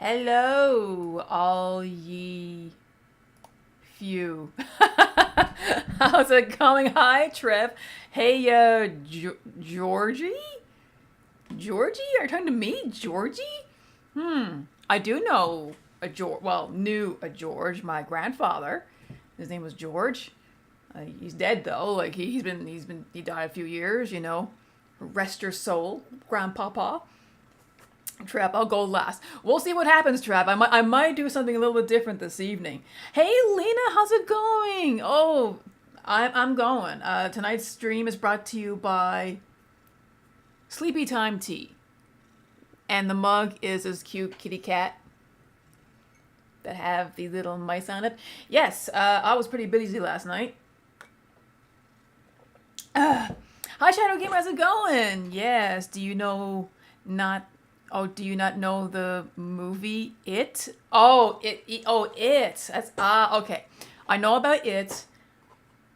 Hello, all ye few. How's it going? Hi, Trev. Hey, Georgie? Georgie? Are you talking to me? Georgie? I do know a George. Well, knew a George, my grandfather. His name was George. He's dead though. Like he died a few years. Rest your soul, grandpapa. Trap, I'll go last. We'll see what happens, Trap. I might do something a little bit different this evening. Hey, Lena, how's it going? Oh, I'm going. Tonight's stream is brought to you by Sleepy Time Tea. And the mug is this cute kitty cat that have the little mice on it. Yes, I was pretty busy last night. Hi, Shadow Gamer, how's it going? Yes, do you not do you not know the movie It? It. That's okay. I know about It.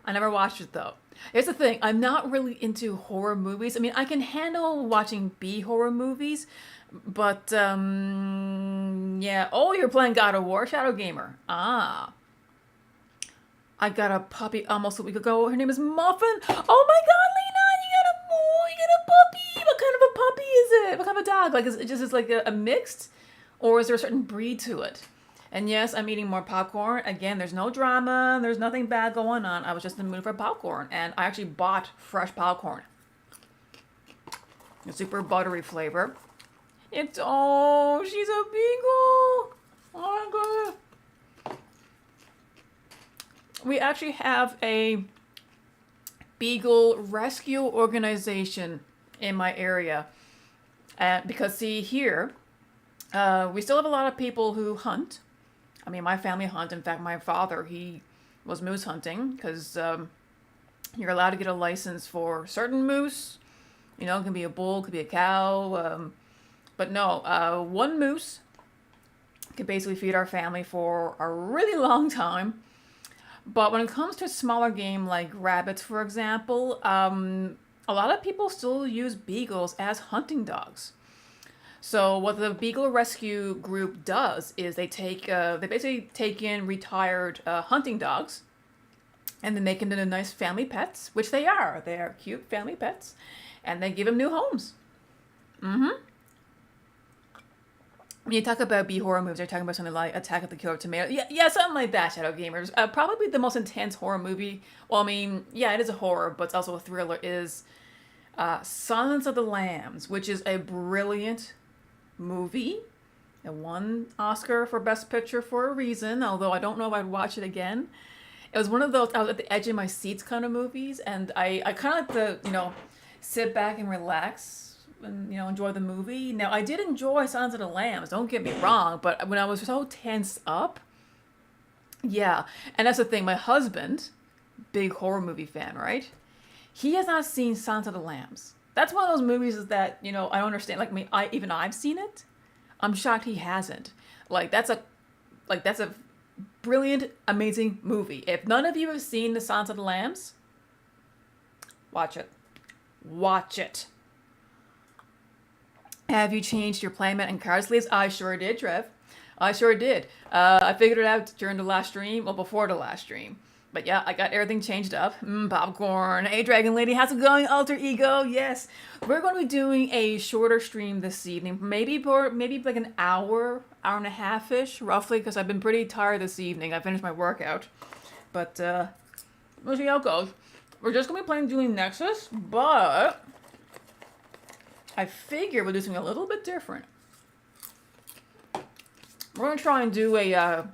I never watched it though. Here's the thing, I'm not really into horror movies. I mean, I can handle watching B horror movies, but yeah. Oh, you're playing God of War, Shadow Gamer. I got a puppy almost a week ago. Her name is Muffin. Oh my God, Lena, you got a puppy. What kind of a puppy is it? What kind of a dog? Like, is it just like a mixed, or is there a certain breed to it? And yes, I'm eating more popcorn. Again, there's no drama. There's nothing bad going on. I was just in the mood for popcorn, and I actually bought fresh popcorn. A super buttery flavor. She's a beagle. Oh my God. We actually have a beagle rescue organization in my area. Because, see, here, we still have a lot of people who hunt. I mean, my family hunt. In fact, my father, he was moose hunting because you're allowed to get a license for certain moose. It can be a bull, it could be a cow. But no, one moose could basically feed our family for a really long time. But when it comes to smaller game like rabbits, for example, a lot of people still use beagles as hunting dogs. So what the Beagle Rescue Group does is they basically take in retired hunting dogs, and they make them into nice family pets, which they are. They are cute family pets, and they give them new homes. When you talk about B horror movies, you're talking about something like Attack of the Killer Tomato. Yeah, something like that, Shadow Gamers. Probably the most intense horror movie. Well, I mean, yeah, it is a horror, but it's also a thriller. Is Silence of the Lambs, which is a brilliant movie. It won Oscar for Best Picture for a reason, although I don't know if I'd watch it again. It was one of those I was at the edge of my seats kind of movies, and I kind of like to sit back and relax and enjoy the movie. Now, I did enjoy Silence of the Lambs, don't get me wrong, but when I was so tensed up, yeah. And that's the thing, my husband, big horror movie fan, right? He has not seen Silence of the Lambs. That's one of those movies that I don't understand. Like me, I've seen it. I'm shocked he hasn't. That's a brilliant, amazing movie. If none of you have seen The Silence of the Lambs, watch it. Watch it. Have you changed your playmat and card sleeves? I sure did, Trev. I sure did. I figured it out during the last stream, well, before the last stream. But yeah, I got everything changed up. Popcorn. Hey, Dragon Lady, how's it going? Alter Ego, yes. We're going to be doing a shorter stream this evening. Maybe like an hour and a half-ish, roughly, because I've been pretty tired this evening. I finished my workout. But, we'll see how it goes. We're just going to be playing Dueling Nexus, but I figure we'll do something a little bit different. We're going to try and do a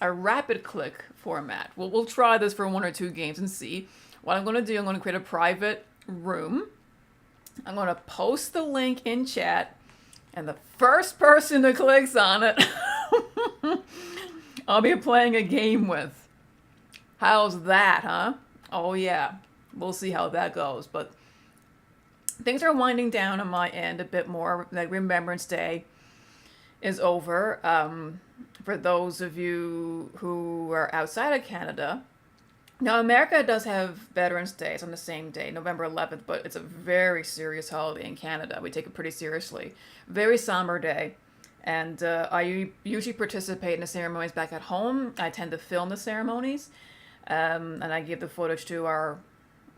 rapid click format. We'll try this for 1 or 2 games and see. What I'm going to do, I'm going to create a private room. I'm going to post the link in chat, and the first person that clicks on it, I'll be playing a game with. How's that, huh? Oh yeah, we'll see how that goes. But things are winding down on my end a bit more. Like Remembrance Day is over. For those of you who are outside of Canada, now America does have Veterans Day. It's on the same day, November 11th, but it's a very serious holiday in Canada. We take it pretty seriously. Very somber day. And I usually participate in the ceremonies back at home. I tend to film the ceremonies, and I give the footage to our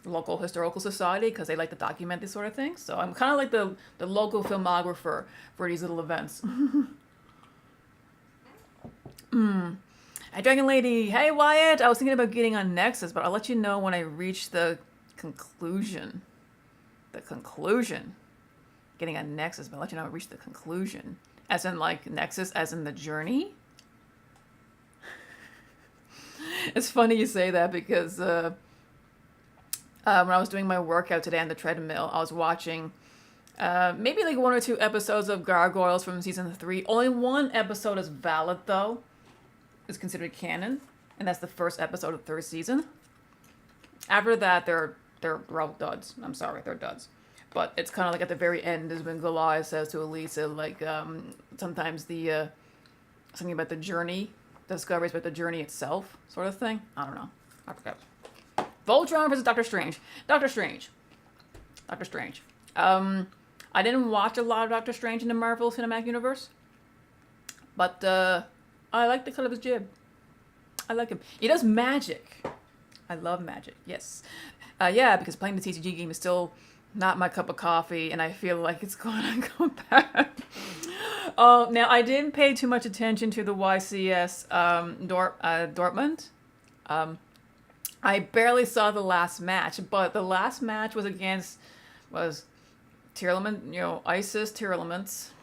local historical society because they like to document these sort of things. So I'm kind of like the local filmographer for these little events. Hey, Dragon Lady. Hey, Wyatt. I was thinking about getting on Nexus, but I'll let you know when I reach the conclusion. The conclusion. Getting on Nexus, but I'll let you know when I reach the conclusion. As in, like, Nexus, as in the journey. It's funny you say that because when I was doing my workout today on the treadmill, I was watching maybe like 1 or 2 episodes of Gargoyles from season 3. Only one episode is valid, though. Is considered canon, and that's the first episode of the 3rd season. After that, they're all duds. I'm sorry, they're duds. But it's kind of like at the very end is when Goliath says to Elisa, like, sometimes the something about the journey, discoveries about the journey itself, sort of thing. I don't know. I forgot. Voltron versus Doctor Strange. Doctor Strange. I didn't watch a lot of Doctor Strange in the Marvel Cinematic Universe, but I like the cut of his jib. I like him. He does magic. I love magic. Yes. Yeah, because playing the TCG game is still not my cup of coffee, and I feel like it's going to go bad. Now, I didn't pay too much attention to the YCS Dortmund. I barely saw the last match, but the last match was against tier element, Isis tier elements.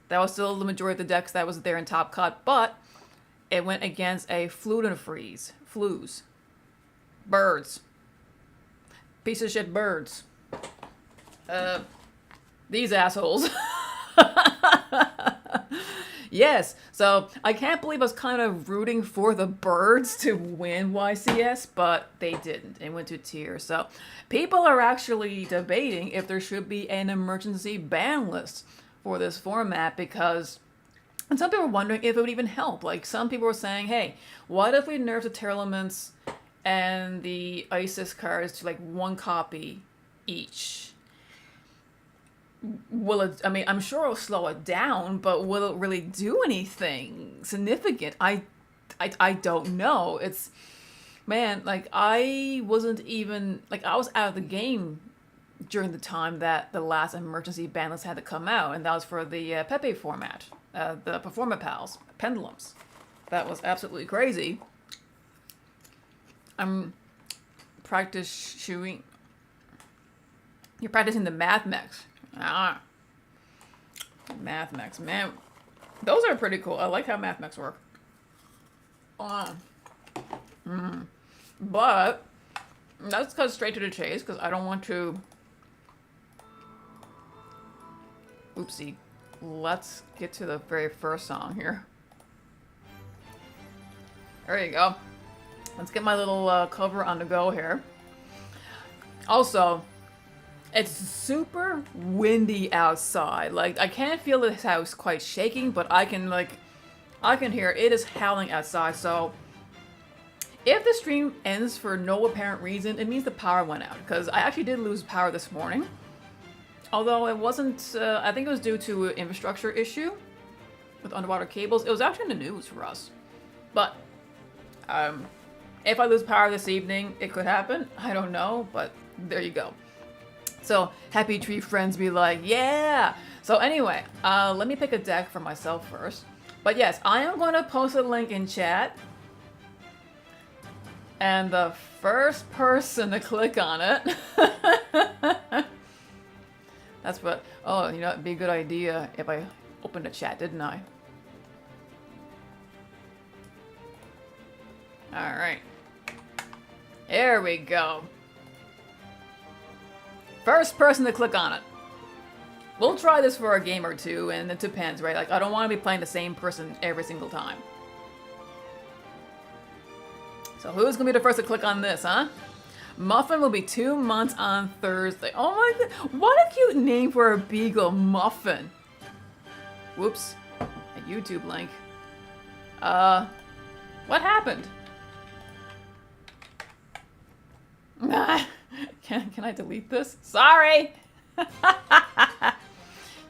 That was still the majority of the decks that was there in Top Cut, but it went against a Flues. Birds. Piece of shit birds. These assholes. Yes, so I can't believe I was kind of rooting for the birds to win YCS, but they didn't. It went to tier. So people are actually debating if there should be an emergency ban list for this format, because and some people were wondering if it would even help. Like, some people were saying, hey, what if we nerf the tier elements and the Isis cards to like 1 copy each? Will it, I mean, I'm sure it'll slow it down, but will it really do anything significant? I don't know. It's, man, like, I wasn't even, like, I was out of the game during the time that the last emergency ban list had to come out, and that was for the Pepe format, the Performa Pals, Pendulums. That was absolutely crazy. I'm shooting. You're practicing the math mechs. Math mechs, man. Those are pretty cool. I like how math mechs work. But let's cut straight to the chase, because I don't want to. Oopsie. Let's get to the very first song here. There you go. Let's get my little cover on the go here. Also, it's super windy outside. Like, I can't feel this house quite shaking, but I can hear it is howling outside. So if the stream ends for no apparent reason, it means the power went out, because I actually did lose power this morning. Although it wasn't, I think it was due to an infrastructure issue with underwater cables. It was actually in the news for us. But if I lose power this evening, it could happen. I don't know, but there you go. So happy tree friends be like, yeah. So anyway, let me pick a deck for myself first. But yes, I am going to post a link in chat. And the first person to click on it. That's what, oh, you know, it'd be a good idea if I opened a chat, didn't I? All right. There we go. First person to click on it. We'll try this for a game or two, and it depends, right? Like, I don't want to be playing the same person every single time. So who's going to be the first to click on this, huh? Muffin will be 2 months on Thursday. Oh my god, what a cute name for a beagle, Muffin. Whoops, a YouTube link. What happened? Can I delete this? Sorry!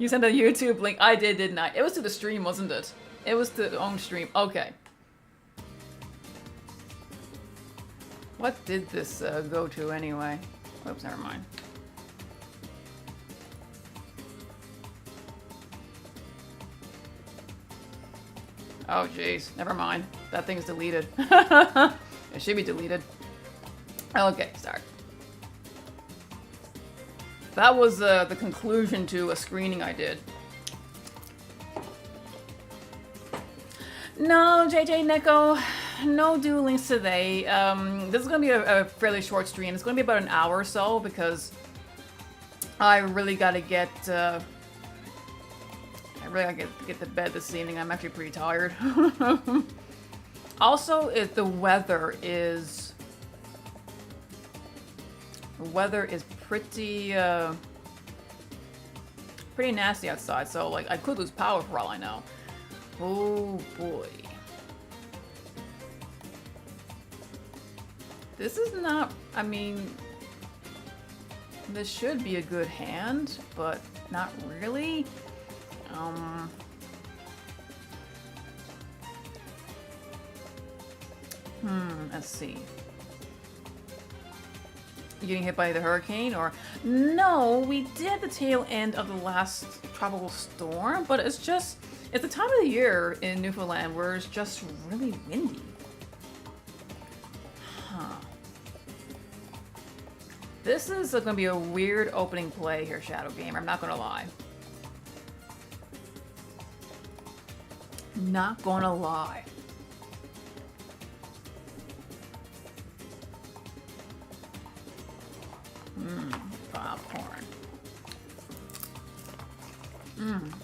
You sent a YouTube link. I did, didn't I? It was to the stream, wasn't it? It was to the own stream. Okay. What did this go to anyway? Oops, never mind. Oh, jeez. Never mind. That thing's deleted. It should be deleted. Okay, start. That was the conclusion to a screening I did. No, JJ Neko, no duelings today. This is going to be a fairly short stream. It's going to be about an hour or so because I really got to get... I really gotta get to bed this evening. I'm actually pretty tired. Also, if the weather is pretty pretty nasty outside, so like I could lose power for all I know. Oh boy. This is not, I mean, this should be a good hand, but not really. Let's see. You getting hit by the hurricane or? No, we did the tail end of the last tropical storm, but it's the time of the year in Newfoundland where it's just really windy. Huh. This is going to be a weird opening play here, Shadow Gamer. I'm not going to lie. Not gonna lie. Popcorn.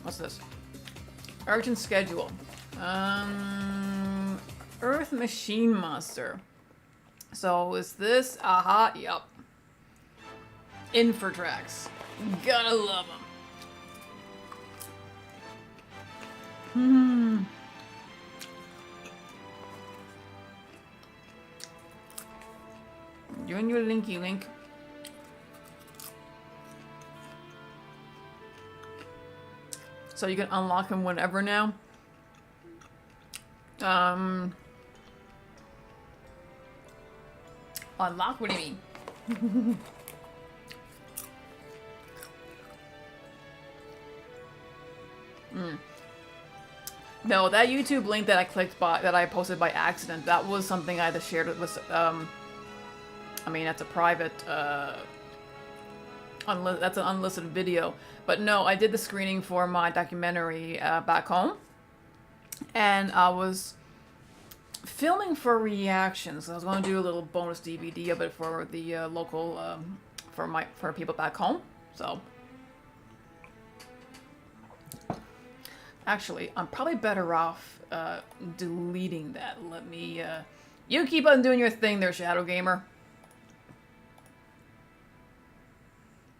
What's this? Urgent schedule. Earth Machine Monster. So is this? Aha, yup. Infratrax. Gotta love them. You and your Linky Link. So you can unlock him whenever now. Unlock? What do you mean? No, that YouTube link that I clicked by, that I posted by accident, that was something I had shared with, I mean, that's a private, that's an unlisted video. But no, I did the screening for my documentary back home. And I was filming for reactions. I was going to do a little bonus DVD of it for the local, for people back home. So... Actually, I'm probably better off deleting that. Let me, you keep on doing your thing there, Shadow Gamer.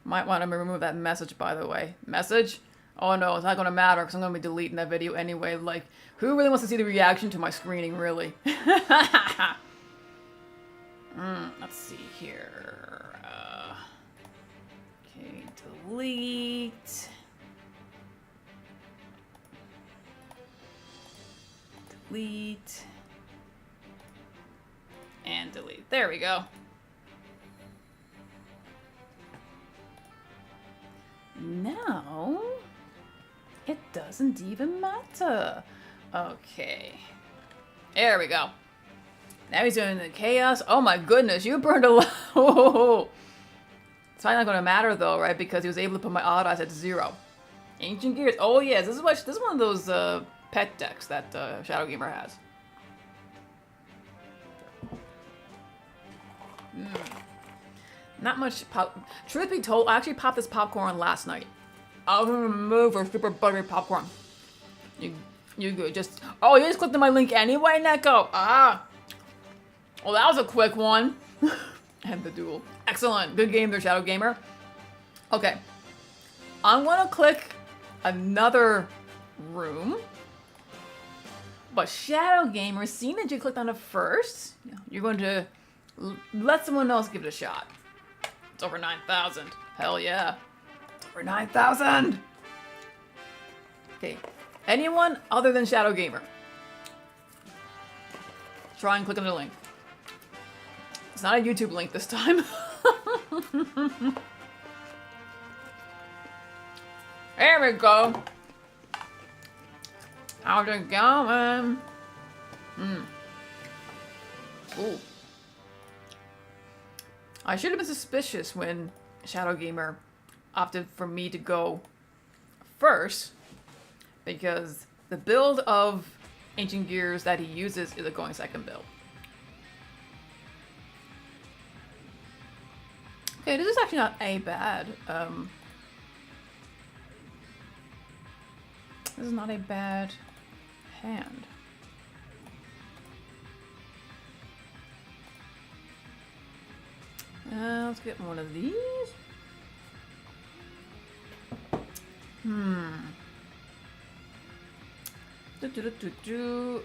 Might want to remove that message, by the way. Message? Oh no, it's not going to matter because I'm going to be deleting that video anyway. Like, who really wants to see the reaction to my screening, really? Let's see here. Okay, delete. Delete. And delete. There we go. Now, it doesn't even matter. Okay. There we go. Now he's doing the chaos. Oh my goodness, you burned a lot. It's probably not going to matter though, right? Because he was able to put my auto eyes at 0. Ancient Gears. Oh yes, this is one of those pet decks that Shadow Gamer has. Not much pop. Truth be told, I actually popped this popcorn last night. I was gonna move for super buttery popcorn. You good? Just you just clicked on my link anyway, Neko. Ah. Well, that was a quick one. And the duel. Excellent. Good game there, Shadow Gamer. Okay. I'm gonna click another room. But Shadow Gamer, seeing that you clicked on it first, you're going to let someone else give it a shot. It's over 9,000. Hell yeah. It's over 9,000. Okay. Anyone other than Shadow Gamer? Try and click on the link. It's not a YouTube link this time. There we go. How's it going? Ooh. I should have been suspicious when Shadow Gamer opted for me to go first, because the build of Ancient Gears that he uses is a going second build. Okay, this is actually not a bad, this is not a bad hand. Let's get one of these.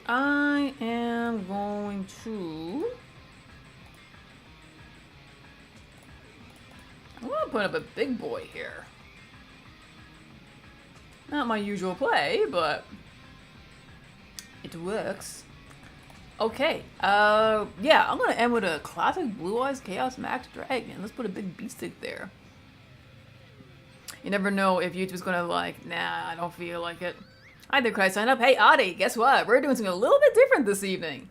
I am going to... I'm gonna put up a big boy here. Not my usual play, but it works. Okay, yeah, I'm gonna end with a classic Blue Eyes Chaos Max Dragon. Let's put a big beastic there. You never know if YouTube's gonna like, nah, I don't feel like it. Either could I sign up? Hey, Adi, guess what? We're doing something a little bit different this evening.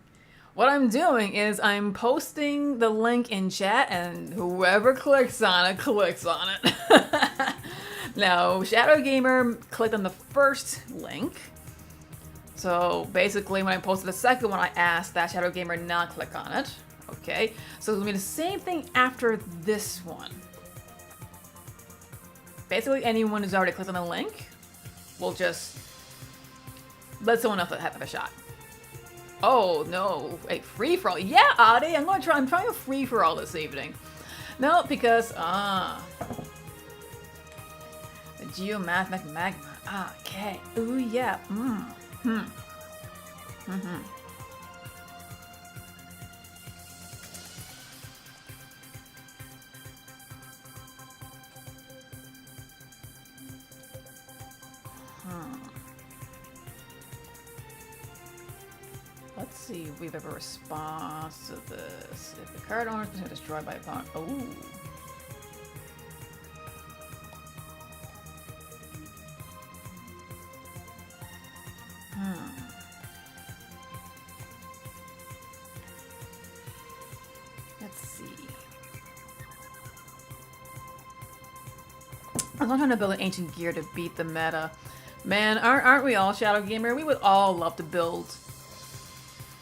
What I'm doing is I'm posting the link in chat, and whoever clicks on it, clicks on it. Now, Shadow Gamer clicked on the first link. So basically, when I posted the second one, I asked that Shadow Gamer not click on it. Okay, so it's gonna be the same thing after this one. Basically, anyone who's already clicked on the link will just let someone else have a shot. Oh no, a free for all. Yeah, Adi, I'm trying a free for all this evening. No, because the Geomathematic Magma. Ah, okay. Ooh yeah. Let's see if we have a response to this. If the card owner is destroyed by a opponent. Oh. Let's see. I'm not trying to build an ancient gear to beat the meta. Man, aren't we all, Shadow Gamer? We would all love to build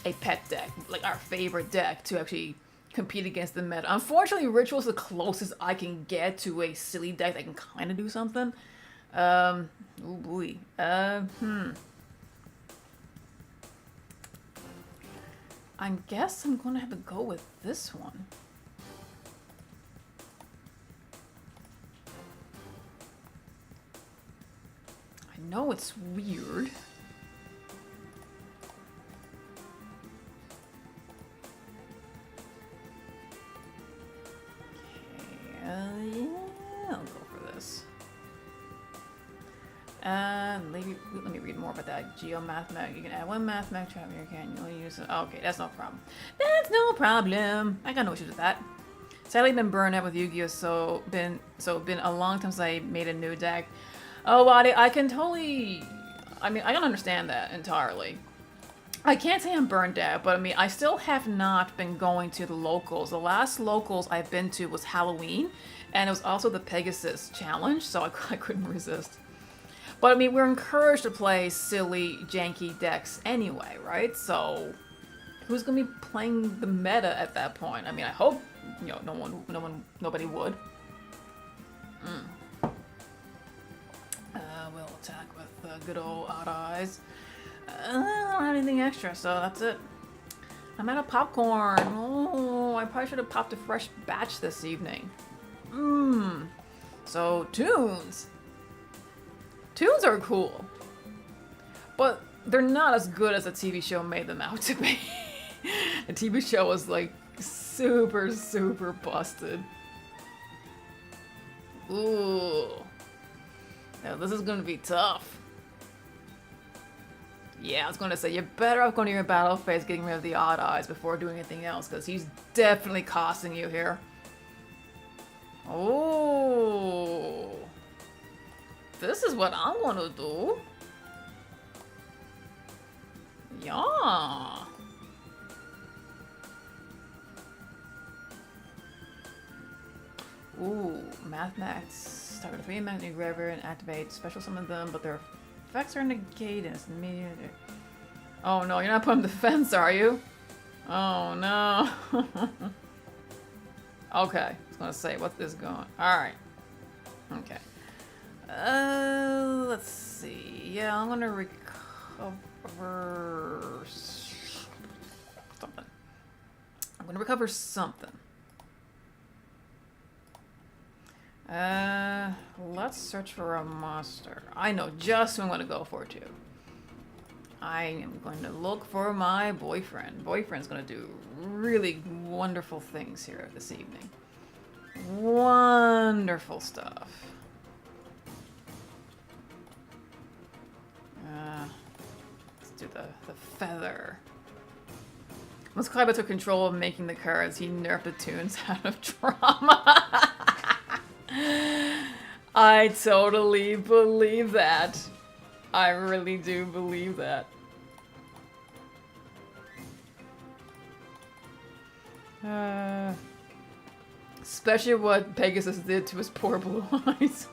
a pet deck, like our favorite deck, to actually compete against the meta. Unfortunately, Ritual's the closest I can get to a silly deck that can kind of do something. Oh boy. I guess I'm gonna have to go with this one. I know it's weird. Okay, yeah, I'll go for this. Let me read more about that. Geomathematic. You can add one mathematic trap here. Can you only use it? Okay, that's no problem. That's no problem. I got no issues with that. Sadly, been burned out with Yu-Gi-Oh, so been a long time since I made a new deck. Oh, Wadi, I can totally. I mean, I can understand that entirely. I can't say I'm burned out, but I mean, I still have not been going to the locals. The last locals I've been to was Halloween, and it was also the Pegasus Challenge, so I couldn't resist. But I mean, we're encouraged to play silly, janky decks anyway, right? So, who's gonna be playing the meta at that point? I mean, I hope nobody would. We'll attack with good old odd eyes. I don't have anything extra, so that's it. I'm out of popcorn. Oh, I probably should have popped a fresh batch this evening. So, tunes. Tunes are cool, but they're not as good as the TV show made them out to be. The TV show was like super, super busted. Ooh. Now this is gonna be tough. Yeah, I was going to say, you're better off going to your battle phase getting rid of the odd eyes before doing anything else, because he's definitely costing you here. Oh. This is what I'm going to do. Yeah. Ooh, mathematics. Start with 3 magnetic river and activate special summon them, but their effects are negated. Oh no, you're not putting defense, are you? Oh no. Okay, I was gonna say, what's this going? Alright. Okay. Let's see. Yeah, I'm gonna recover something. I'm gonna recover something. Let's search for a monster. I know just who I'm gonna go for too. I am going to look for my boyfriend. Boyfriend's gonna do really wonderful things here this evening. Wonderful stuff. Let's do the feather. Once Clyde took control of making the cards, he nerfed the tunes out of drama. I totally believe that. I really do believe that. Especially what Pegasus did to his poor blue eyes.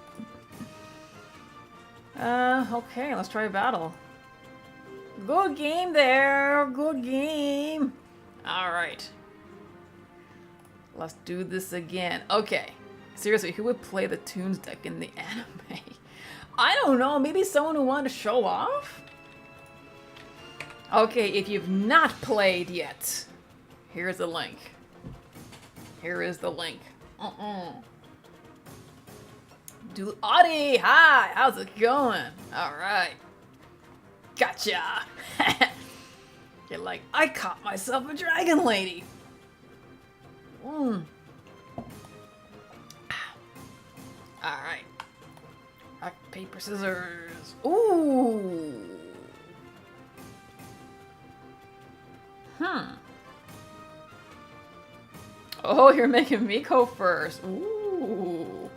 Okay, let's try a battle. Good game there, good game. Alright. Let's do this again. Okay. Seriously, who would play the Toons deck in the anime? I don't know, maybe someone who wanted to show off? Okay, if you've not played yet, here's the link. Here is the link. Audie, hi, how's it going? Alright. Gotcha. You're like, I caught myself a dragon lady. Alright. Rock, paper, scissors. Ooh. Oh, you're making me go first. Ooh.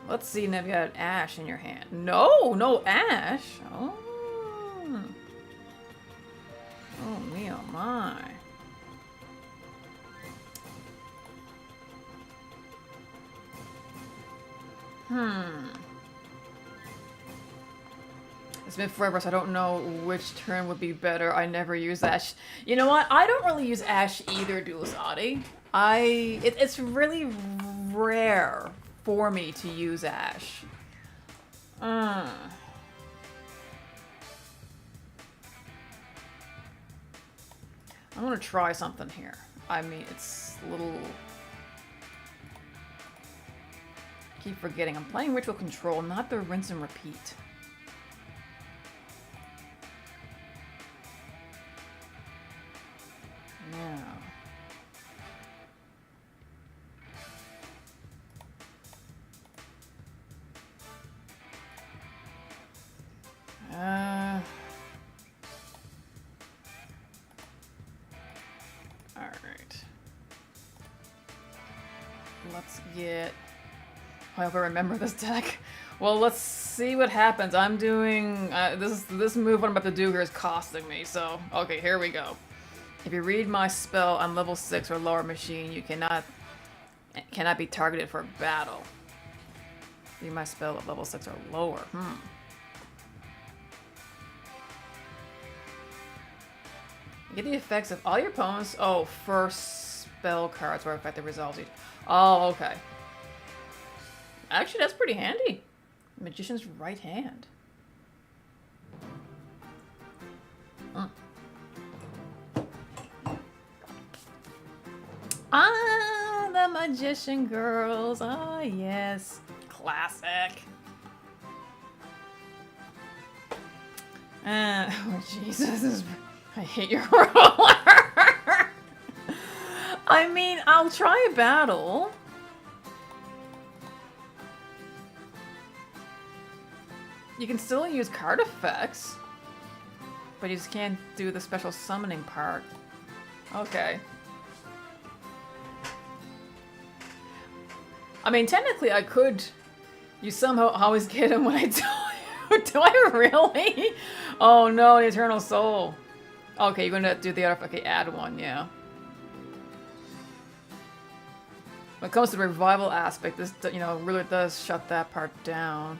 Let's see if you had ash in your hand. No, no ash. Oh. Oh, me, oh my. It's been forever, so I don't know which turn would be better. I never use Ash. You know what? I don't really use Ash either, Duelisati. It's really rare for me to use Ash. I'm gonna try something here. I mean, it's a little... Keep forgetting. I'm playing Ritual Control, not the rinse and repeat. Yeah. Alright. Let's get... I hope I remember this deck. Well, let's see what happens. I'm doing... this move what I'm about to do here is costing me, so... Okay, here we go. If you read my spell on level 6 or lower machine, you cannot be targeted for battle. Read my spell at level 6 or lower. You get the effects of all your opponents. Oh, first spell cards where effective resolves each. Oh, okay. Actually, that's pretty handy. Magician's right hand. Ah, the Magician Girls. Ah, yes. Classic. Oh, Jesus. I hate your roller. I mean, I'll try a battle. You can still use card effects. But you just can't do the special summoning part. Okay. I mean, technically I could... You somehow always get him when I tell you. Do I really? Oh no, the Eternal Soul. Okay, you're gonna do the other... Okay, add one, yeah. When it comes to the revival aspect, this, you know, really does shut that part down.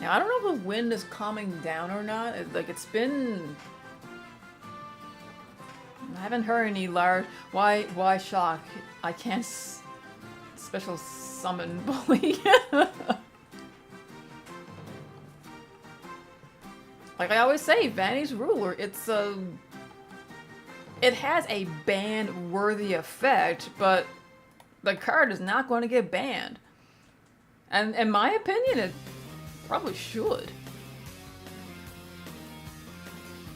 Now, I don't know if the wind is calming down or not. Like, it's been... I haven't heard any large... Why shock? I can't special summon bully. Like I always say, Vanity's Ruler, it's it has a ban-worthy effect, but the card is not going to get banned. And in my opinion, it probably should.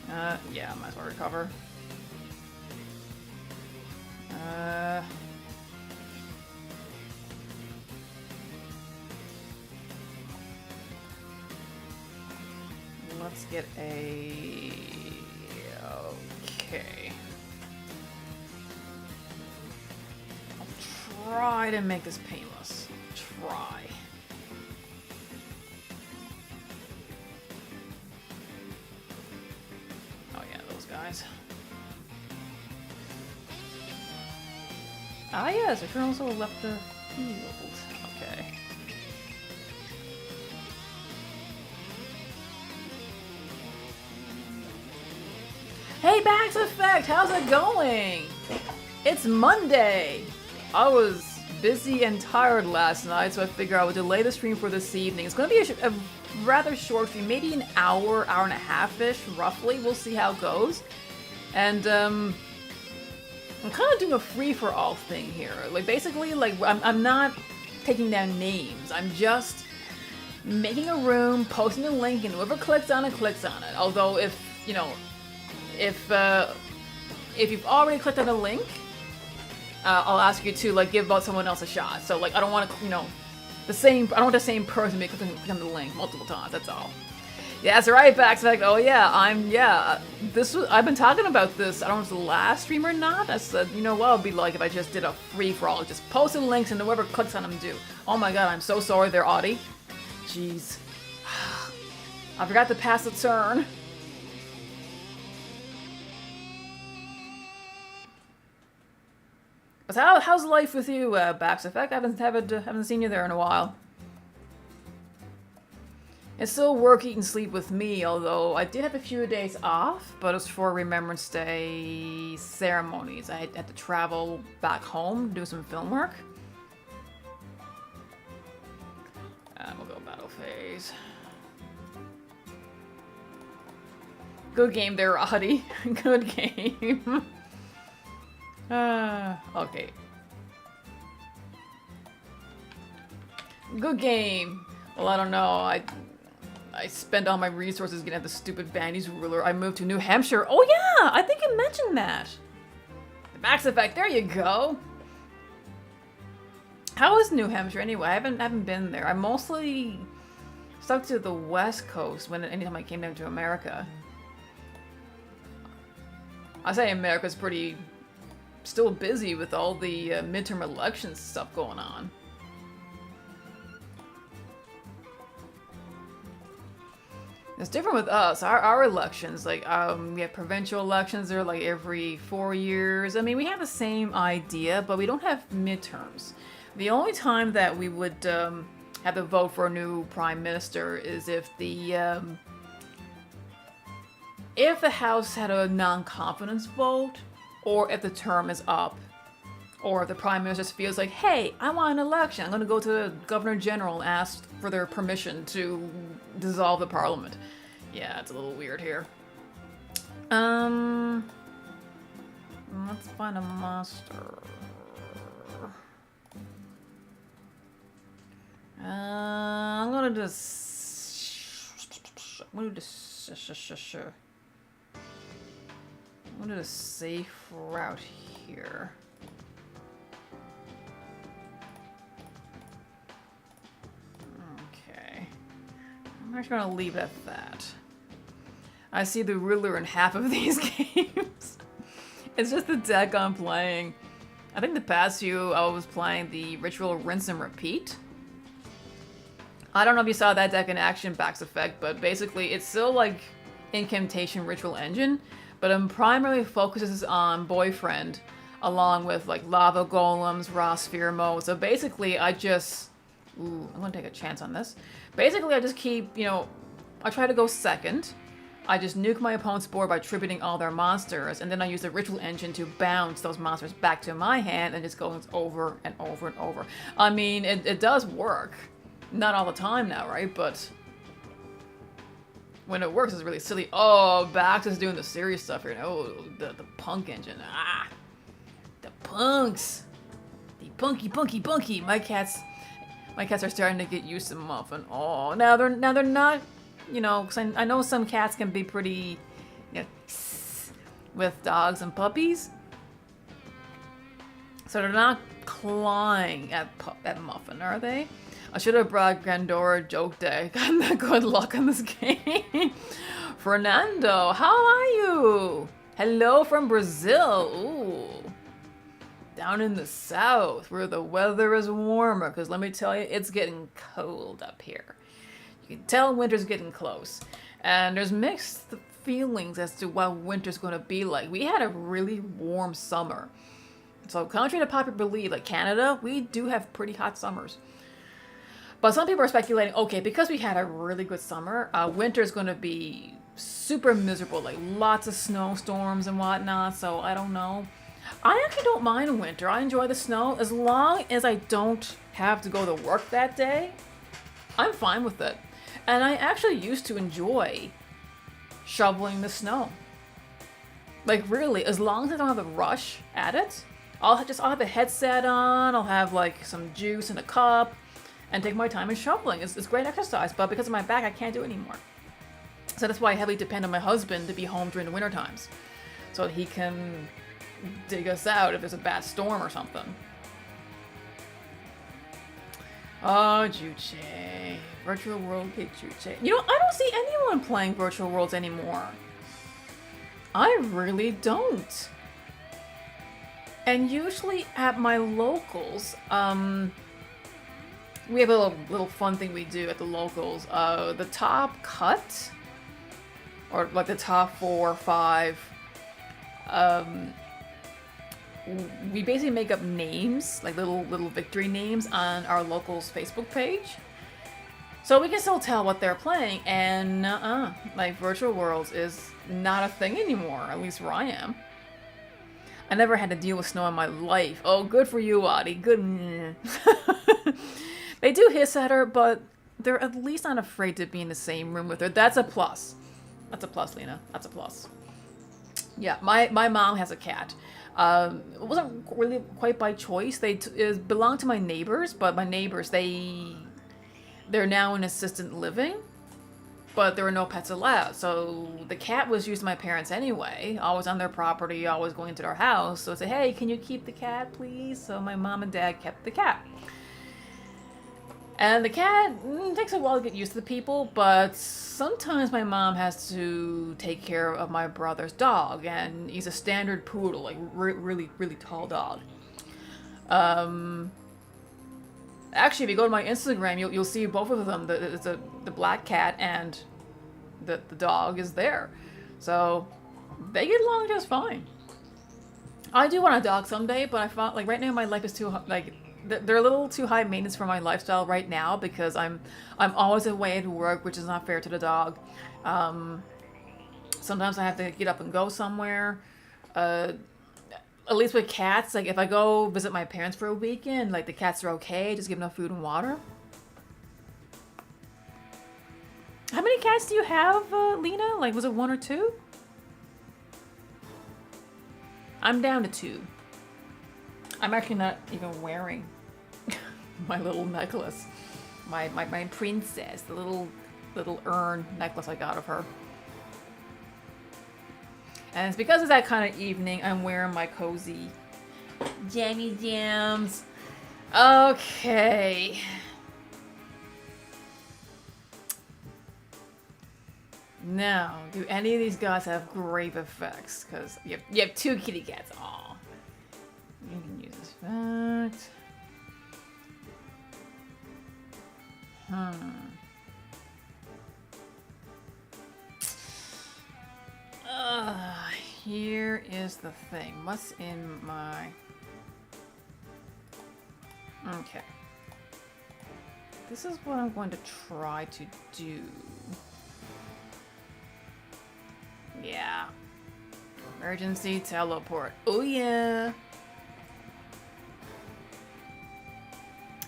Yeah, might as well recover. Let's get a... Okay. I'll try to make this painless. Try. Oh yeah, those guys. Ah yes, I can also left the field. Okay. Hey, Bax Effect, how's it going? It's Monday. I was busy and tired last night, so I figured I would delay the stream for this evening. It's going to be a rather short stream, maybe an hour, hour and a half-ish, roughly. We'll see how it goes. And, I'm kind of doing a free-for-all thing here. Like, basically, like, I'm not taking down names. I'm just making a room, posting a link, and whoever clicks on it, clicks on it. Although, if, you know... If you've already clicked on a link, I'll ask you to like give someone else a shot. So like I don't want to, you know, I don't want the same person to be clicking on the link multiple times. That's all. Yeah, that's right, Bax. Like, oh yeah, I've been talking about this. I don't know if it's the last stream or not. I said, you know what, it'd be like if I just did a free for all, just posted links and whoever clicks on them do. Oh my god, I'm so sorry there, Audie. Jeez, I forgot to pass the turn. How's life with you, Bax Effect? I haven't seen you there in a while. It's still work, eat, and sleep with me, although I did have a few days off, but it was for Remembrance Day ceremonies. I had to travel back home, do some film work. And we'll go battle phase. Good game there, Audie. Good game. Okay. Good game. Well, I don't know. I spent all my resources getting at the stupid Vanity's Ruler. I moved to New Hampshire. Oh yeah, I think you mentioned that. The Max Effect. There you go. How is New Hampshire anyway? I haven't been there. I mostly stuck to the West Coast anytime I came down to America. I say America's pretty. Still busy with all the midterm elections stuff going on. It's different with us. Our elections, like we have provincial elections. They're like every 4 years. I mean, we have the same idea, but we don't have midterms. The only time that we would have to vote for a new prime minister is if the House had a non-confidence vote. Or if the term is up, or if the Prime Minister feels like, hey, I want an election, I'm going to go to the Governor General and ask for their permission to dissolve the Parliament. Yeah, it's a little weird here. Let's find a master. I'm going to just... I'm going to do a safe route here. I'm actually gonna leave it at that. I see the ruler in half of these games. It's just the deck I'm playing. I think the past few I was playing the Ritual Rinse and Repeat. I don't know if you saw that deck in action, Back's Effect, but basically it's still like Incantation Ritual Engine, but it primarily focuses on Boyfriend, along with like Lava Golems, Raw Sphere mode. So basically I just... Ooh, I'm gonna take a chance on this. Basically I just keep, you know, I try to go second. I just nuke my opponent's board by tributing all their monsters, and then I use the Ritual Engine to bounce those monsters back to my hand and just goes over and over and over. I mean, it does work. Not all the time now, right? But when it works, it's really silly. Oh, Bax is doing the serious stuff here. Oh, the punk engine. Ah, the punks. The punky. My cats are starting to get used to Muffin. Oh, now they're not. You know, because I know some cats can be pretty, you know, with dogs and puppies. So they're not clawing at Muffin, are they? I should have brought Grandora Joke Deck. Good luck on this game. Fernando, how are you? Hello from Brazil. Ooh. Down in the south where the weather is warmer. Because let me tell you, it's getting cold up here. You can tell winter's getting close. And there's mixed feelings as to what winter's going to be like. We had a really warm summer. So contrary to popular belief, like Canada, we do have pretty hot summers. But some people are speculating, okay, because we had a really good summer, winter's going to be super miserable, like lots of snowstorms and whatnot, so I don't know. I actually don't mind winter. I enjoy the snow. As long as I don't have to go to work that day, I'm fine with it. And I actually used to enjoy shoveling the snow. Like really, as long as I don't have a rush at it, I'll have a headset on, I'll have like some juice in a cup, and take my time in shoveling. It's great exercise, but because of my back, I can't do it anymore. So that's why I heavily depend on my husband to be home during the winter times, so he can dig us out if there's a bad storm or something. Oh, Juche. Virtual World pick Juche. You know, I don't see anyone playing Virtual Worlds anymore. I really don't. And usually at my locals, we have a little fun thing we do at the locals. The top cut, or like the top 4 or 5, we basically make up names, like little victory names on our locals Facebook page. So we can still tell what they're playing, and like Virtual Worlds is not a thing anymore, at least where I am. I never had to deal with snow in my life. Oh, good for you, Audie. Good. They do hiss at her, but they're at least not afraid to be in the same room with her. That's a plus. That's a plus, Lena. That's a plus. Yeah, my mom has a cat. It wasn't really quite by choice. It belonged to my neighbors, but my neighbors, they're now in assisted living, but there were no pets allowed. So the cat was used to my parents anyway, always on their property, always going into their house. So I said, hey, can you keep the cat, please? So my mom and dad kept the cat. And the cat takes a while to get used to the people, but sometimes my mom has to take care of my brother's dog, and he's a standard poodle, like really tall dog. Actually, if you go to my Instagram, you'll see both of them. The black cat and the dog is there, so they get along just fine. I do want a dog someday, but I thought like right now my life is too like. They're a little too high maintenance for my lifestyle right now because I'm always away at work, which is not fair to the dog. Sometimes I have to get up and go somewhere. At least with cats, like if I go visit my parents for a weekend, like the cats are okay, just give them food and water. How many cats do you have, Lena? Like, was it 1 or 2? I'm down to 2. I'm actually not even wearing my little necklace. My princess, the little urn necklace I got of her. And it's because of that kind of evening I'm wearing my cozy jammy jams. Okay. Now, do any of these guys have grave effects? Because you have 2 kitty cats. Aw. You can use this fact. Here is the thing. What's in my... Okay. This is what I'm going to try to do. Yeah. Emergency teleport. Oh yeah.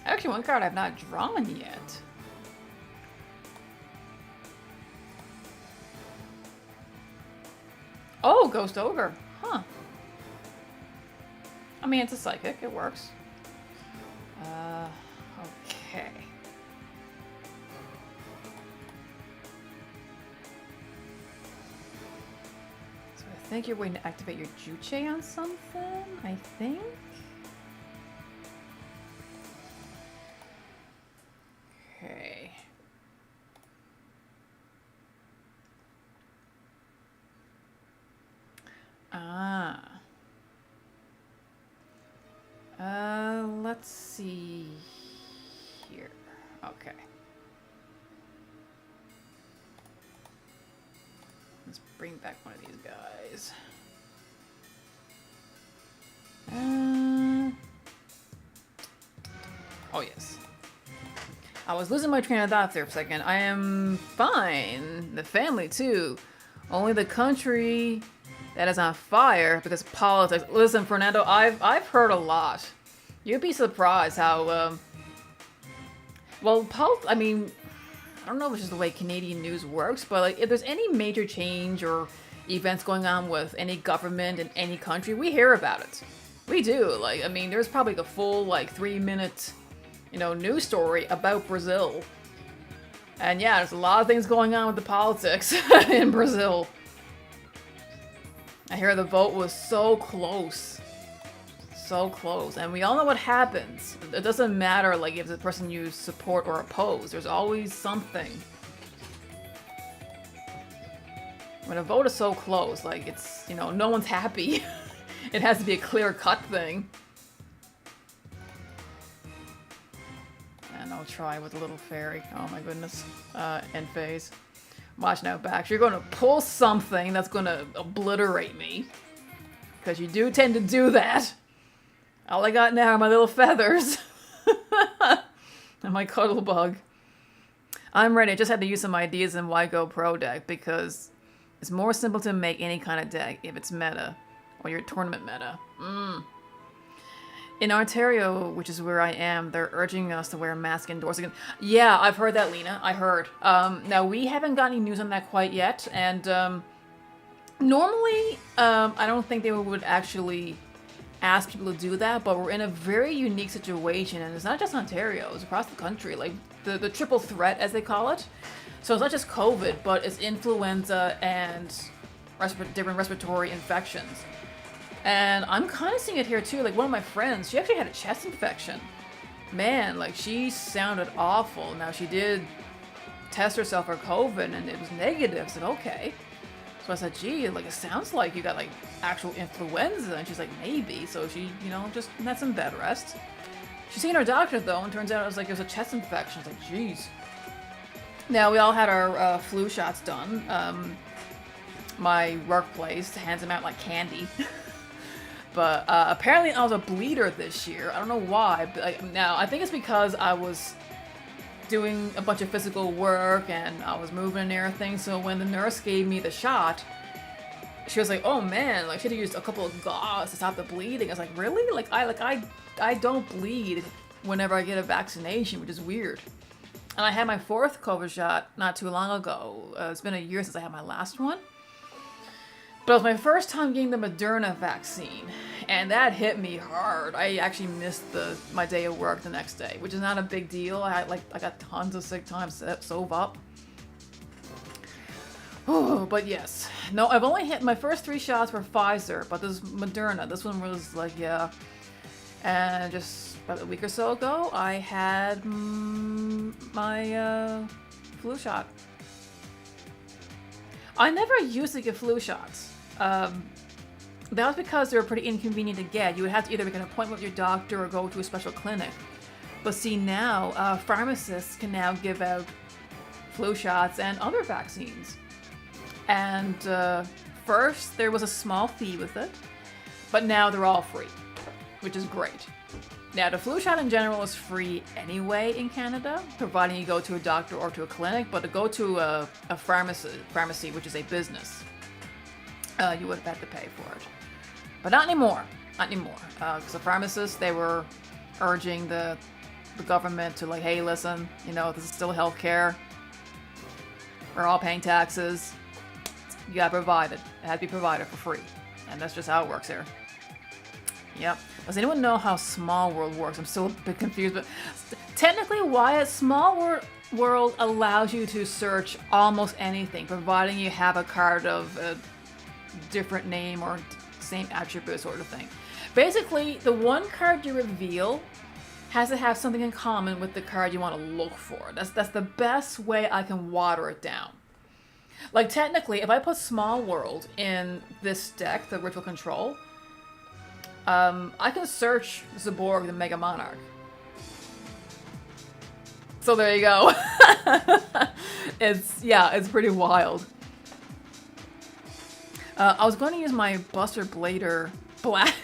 Actually, one card I've not drawn yet. Oh, Ghost Ogre. Huh. I mean, it's a psychic. It works. Okay. So I think you're waiting to activate your Juche on something, I think? Okay. Let's see here. Okay. Let's bring back one of these guys. Oh yes. I was losing my train of thought there for a second. I am fine. The family too. Only the country that is on fire because of politics. Listen, Fernando, I've heard a lot. You'd be surprised how I mean, I don't know if it's just the way Canadian news works, but like if there's any major change or events going on with any government in any country, we hear about it. We do. Like, I mean, there's probably the full like 3-minute, news story about Brazil. And yeah, there's a lot of things going on with the politics in Brazil. I hear the vote was so close. So close. And we all know what happens. It doesn't matter like if the person you support or oppose. There's always something. When a vote is so close, like it's, no one's happy. It has to be a clear-cut thing. And I'll try with a little fairy. Oh my goodness. End phase. Watch now, Bax. You're going to pull something that's going to obliterate me. Because you do tend to do that. All I got now are my little feathers. And my cuddle bug. I'm ready. I just had to use some ideas in Why Go Pro deck because it's more simple to make any kind of deck if it's meta. Or your tournament meta. In Ontario, which is where I am, they're urging us to wear a mask indoors again. Yeah, I've heard that, Lena. I heard. Now, we haven't got any news on that quite yet. And normally, I don't think they would actually ask people to do that, but we're in a very unique situation, and it's not just Ontario, it's across the country, like the triple threat, as they call it. So it's not just COVID, but it's influenza and different respiratory infections. And I'm kind of seeing it here too. Like one of my friends, she actually had a chest infection. Man, like she sounded awful. Now she did test herself for COVID and it was negative. I said, okay. So I said, gee, like it sounds like you got like actual influenza. And she's like, maybe. So she, just had some bed rest. She's seen her doctor though, and turns out it was a chest infection. I was like, geez. Now we all had our flu shots done. My workplace hands them out like candy. But apparently I was a bleeder this year. I don't know why. But now I think it's because I was doing a bunch of physical work and I was moving and everything. So when the nurse gave me the shot, she was like, "Oh man!" Like she had to use a couple of gauze to stop the bleeding. I was like, "Really?" I don't bleed whenever I get a vaccination, which is weird. And I had my 4th COVID shot not too long ago. It's been a year since I had my last one. But it was my first time getting the Moderna vaccine, and that hit me hard. I actually missed my day of work the next day, which is not a big deal. I got tons of sick time sove up. Oh, but yes. No, I've only hit my first 3 shots were Pfizer, but this Moderna, this one was like, yeah. And just about a week or so ago, I had my flu shot. I never used to get flu shots. That was because they were pretty inconvenient to get. You would have to either make an appointment with your doctor or go to a special clinic. But see now, pharmacists can now give out flu shots and other vaccines. And first, there was a small fee with it, but now they're all free, which is great. Now, the flu shot in general is free anyway in Canada, providing you go to a doctor or to a clinic, but to go to a pharmacy, which is a business, you would have had to pay for it. But not anymore. Not anymore. Because the pharmacists, they were urging the government to like, hey, listen, you know, this is still healthcare. We're all paying taxes. You gotta provide it. It has to be provided for free. And that's just how it works here. Yep. Does anyone know how Small World works? I'm still a bit confused, but technically Wyatt, Small World allows you to search almost anything, providing you have a card of a different name or same attribute sort of thing. Basically, the one card you reveal has to have something in common with the card you want to look for. That's the best way I can water it down. Like technically, if I put Small World in this deck, the Ritual Control, I can search Zaborg, the Mega Monarch. So there you go. It's pretty wild. I was going to use my Buster Blader Black.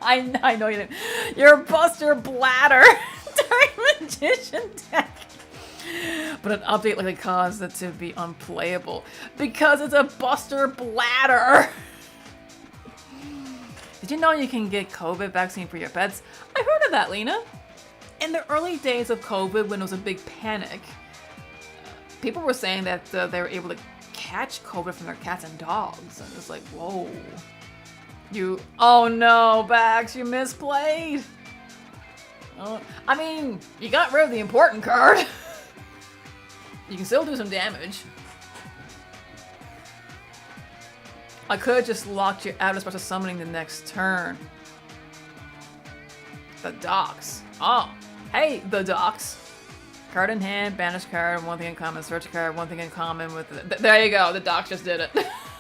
I know you didn't. Your Buster Bladder Dark Magician deck. But an update likely caused it to be unplayable because it's a Buster Bladder. Did you know you can get COVID vaccine for your pets? I heard of that, Lena. In the early days of COVID, when it was a big panic, people were saying that they were able to catch COVID from their cats and dogs. And it's like, whoa. Oh no, Bax, you misplayed. Oh, I mean, you got rid of the important card. You can still do some damage. I could have just locked you out as opposed to summoning the next turn. The docks. Oh, hey, the docks. Card in hand, banish card, one thing in common, search card, one thing in common with... There you go, the docks just did it.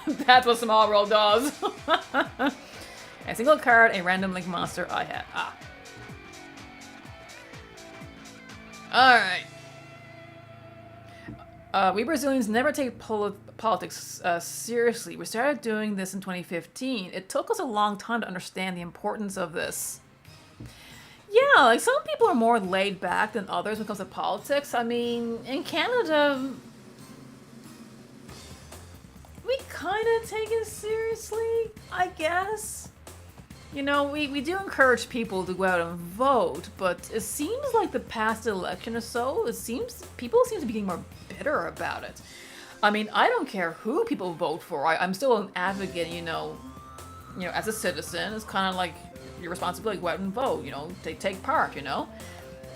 That's what Small World does. A single card, a random link monster I had. Alright. We Brazilians never take politics seriously. We started doing this in 2015. It took us a long time to understand the importance of this. Yeah, like some people are more laid back than others when it comes to politics. I mean, in Canada, we kind of take it seriously, I guess. You know, we do encourage people to go out and vote, but it seems like the past election or so, people seem to be getting more bitter about it. I mean, I don't care who people vote for. I'm still an advocate, you know, as a citizen. It's kind of like your responsibility to go out and vote, you know, take part, you know.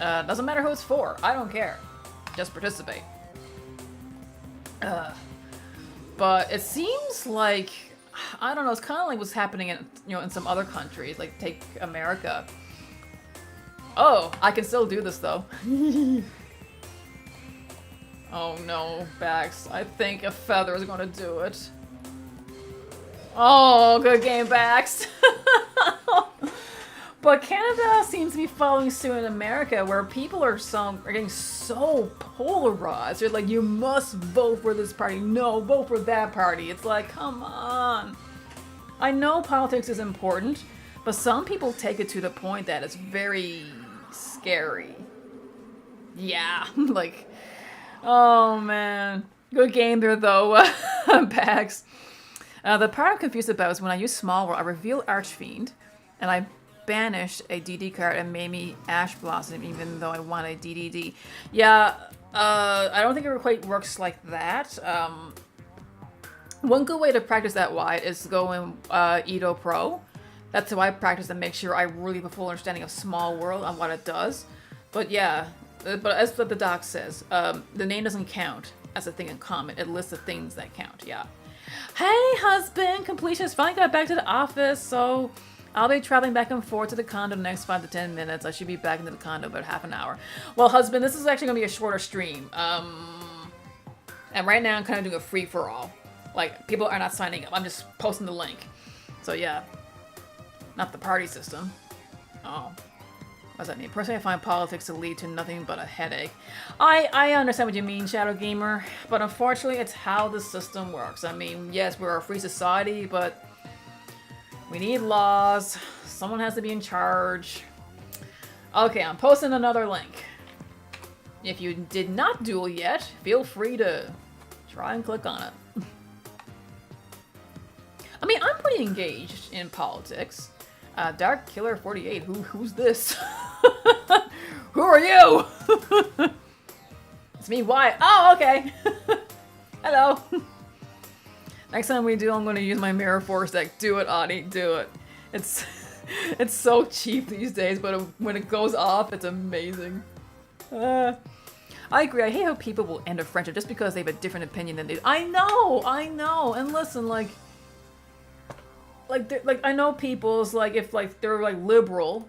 Doesn't matter who it's for. I don't care. Just participate. But it seems like, I don't know, it's kind of like what's happening in some other countries, like take America. Oh, I can still do this though. Oh no, Bax. I think a feather is going to do it. Oh, good game, Bax. But Canada seems to be following suit in America, where people are getting so polarized. They're like, you must vote for this party. No, vote for that party. It's like, come on. I know politics is important, but some people take it to the point that it's very scary. Yeah, like, oh man. Good game there though, Bax. The part I'm confused about is when I use Small World, I reveal Archfiend, and I banished a DD card and made me Ash Blossom even though I want a DDD. Yeah, I don't think it quite works like that. One good way to practice that wide is to go in Edo Pro. That's how I practice and make sure I really have a full understanding of Small World and what it does. But yeah, but as what the doc says, the name doesn't count as a thing in common. It lists the things that count, yeah. Hey husband, completionist finally got back to the office, so I'll be traveling back and forth to the condo the next 5 to 10 minutes. I should be back into the condo about half an hour. Well, husband, this is actually going to be a shorter stream. And right now I'm kind of doing a free-for-all. Like, people are not signing up. I'm just posting the link. So yeah, not the party system. Oh. What does that mean? Personally, I find politics to lead to nothing but a headache. I understand what you mean, Shadow Gamer, but unfortunately, it's how the system works. I mean, yes, we're a free society, but we need laws. Someone has to be in charge. Okay, I'm posting another link. If you did not duel yet, feel free to try and click on it. I mean, I'm pretty engaged in politics. Dark Killer 48. Who's this? Who are you? It's me. Why? Oh, okay. Hello. Next time we do, I'm going to use my Mirror Force deck. Do it, Adi. Do it. It's so cheap these days, but when it goes off, it's amazing. I agree. I hate how people will end a friendship just because they have a different opinion than they do. I know. And listen, like I know people's if they're liberal,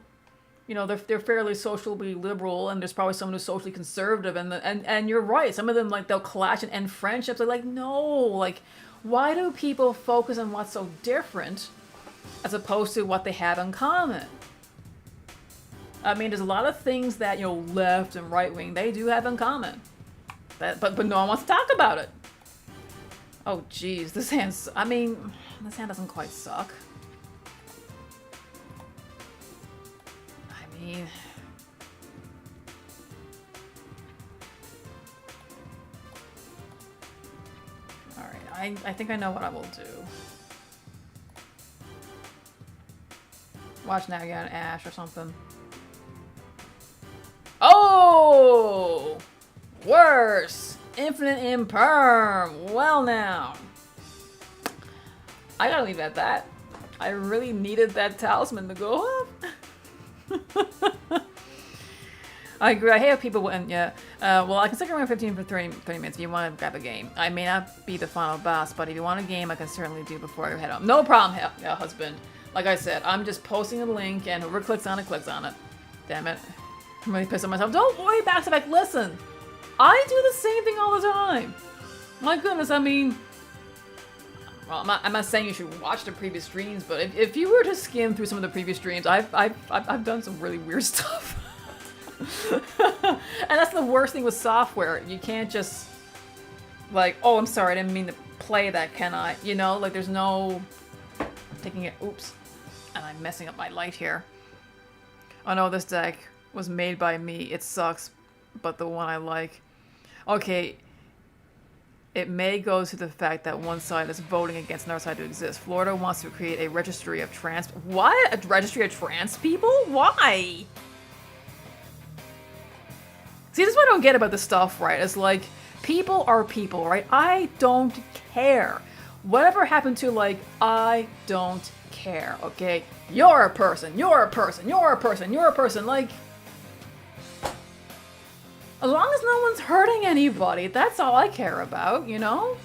you know, they're fairly socially liberal, and there's probably someone who's socially conservative, and you're right. Some of them they'll clash and end friendships. They're like, no, why do people focus on what's so different as opposed to what they have in common? I mean, there's a lot of things that, you know, left and right wing, they do have in common. But no one wants to talk about it. Oh, geez, this hand doesn't quite suck. I mean... Alright, I think I know what I will do. Watch now, get an Ash or something. Oh! Worse! Infinite Imperm! Well now. I gotta leave it at that. I really needed that talisman to go up. I agree. I hate how people went, yeah. Well, I can stick around 15 for 30 minutes if you want to grab a game. I may not be the final boss, but if you want a game, I can certainly do before I head home. No problem, husband. Like I said, I'm just posting a link, and whoever clicks on it, clicks on it. Damn it. I'm really pissed at myself. Don't worry, back-to-back. Listen, I do the same thing all the time. My goodness, I mean... Well, I'm not saying you should watch the previous streams, but if you were to skim through some of the previous streams, I've done some really weird stuff. And that's the worst thing with software. You can't just, oh, I'm sorry, I didn't mean to play that, can I? You know, there's no taking it. Oops. And I'm messing up my light here. Oh no, this deck was made by me. It sucks, but the one I like. Okay. It may go to the fact that one side is voting against another side to exist. Florida wants to create a registry of trans... What? A registry of trans people? Why? See, this is what I don't get about this stuff, right? It's people are people, right? I don't care. Whatever happened to, I don't care, okay? You're a person, you're a person, you're a person, you're a person, as long as no one's hurting anybody, that's all I care about, you know?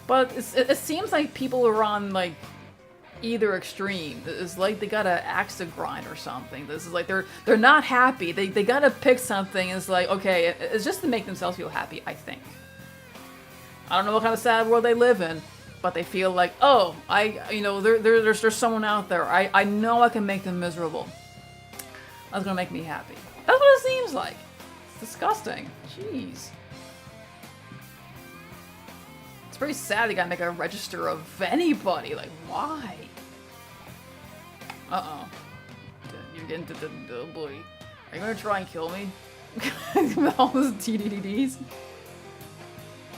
But it seems like people are on, either extreme. It's like they got an axe to grind or something. This is they're not happy. They gotta pick something, and it's okay, it's just to make themselves feel happy, I think. I don't know what kind of sad world they live in, but they feel oh, there's someone out there. I know I can make them miserable. That's gonna make me happy. That's what it seems like. It's disgusting. Jeez. It's pretty sad they gotta make a register of anybody. Why? Uh-oh. You're getting to the... Oh boy. Are you gonna try and kill me? With all those TDDs?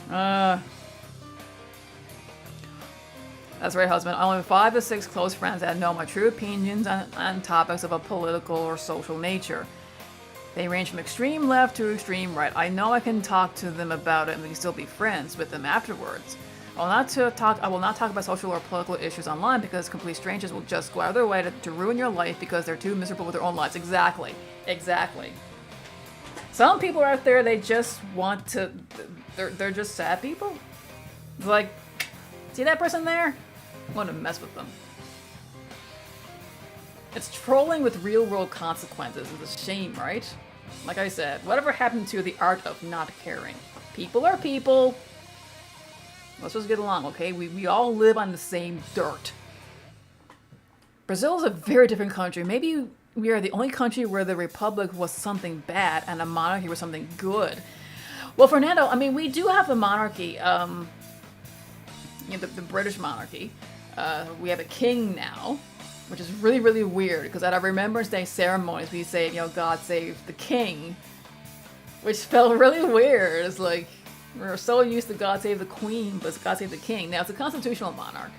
That's right, husband. I only have 5 to 6 close friends that know my true opinions on topics of a political or social nature. They range from extreme left to extreme right. I know I can talk to them about it and we can still be friends with them afterwards. I will not talk about social or political issues online because complete strangers will just go out of their way to ruin your life because they're too miserable with their own lives. Exactly. Exactly. Some people out there, they just want to... They're just sad people. It's see that person there? I want to mess with them. It's trolling with real-world consequences. It's a shame, right? Like I said, whatever happened to the art of not caring? People are people. Let's just get along, okay? We all live on the same dirt. Brazil is a very different country. Maybe we are the only country where the republic was something bad and a monarchy was something good. Well, Fernando, I mean, we do have a monarchy, the British monarchy. We have a king now, which is really, really weird, because at our Remembrance Day ceremonies, we say, God save the king, which felt really weird. It's like, we're so used to God save the queen, but it's God save the king. Now, it's a constitutional monarch.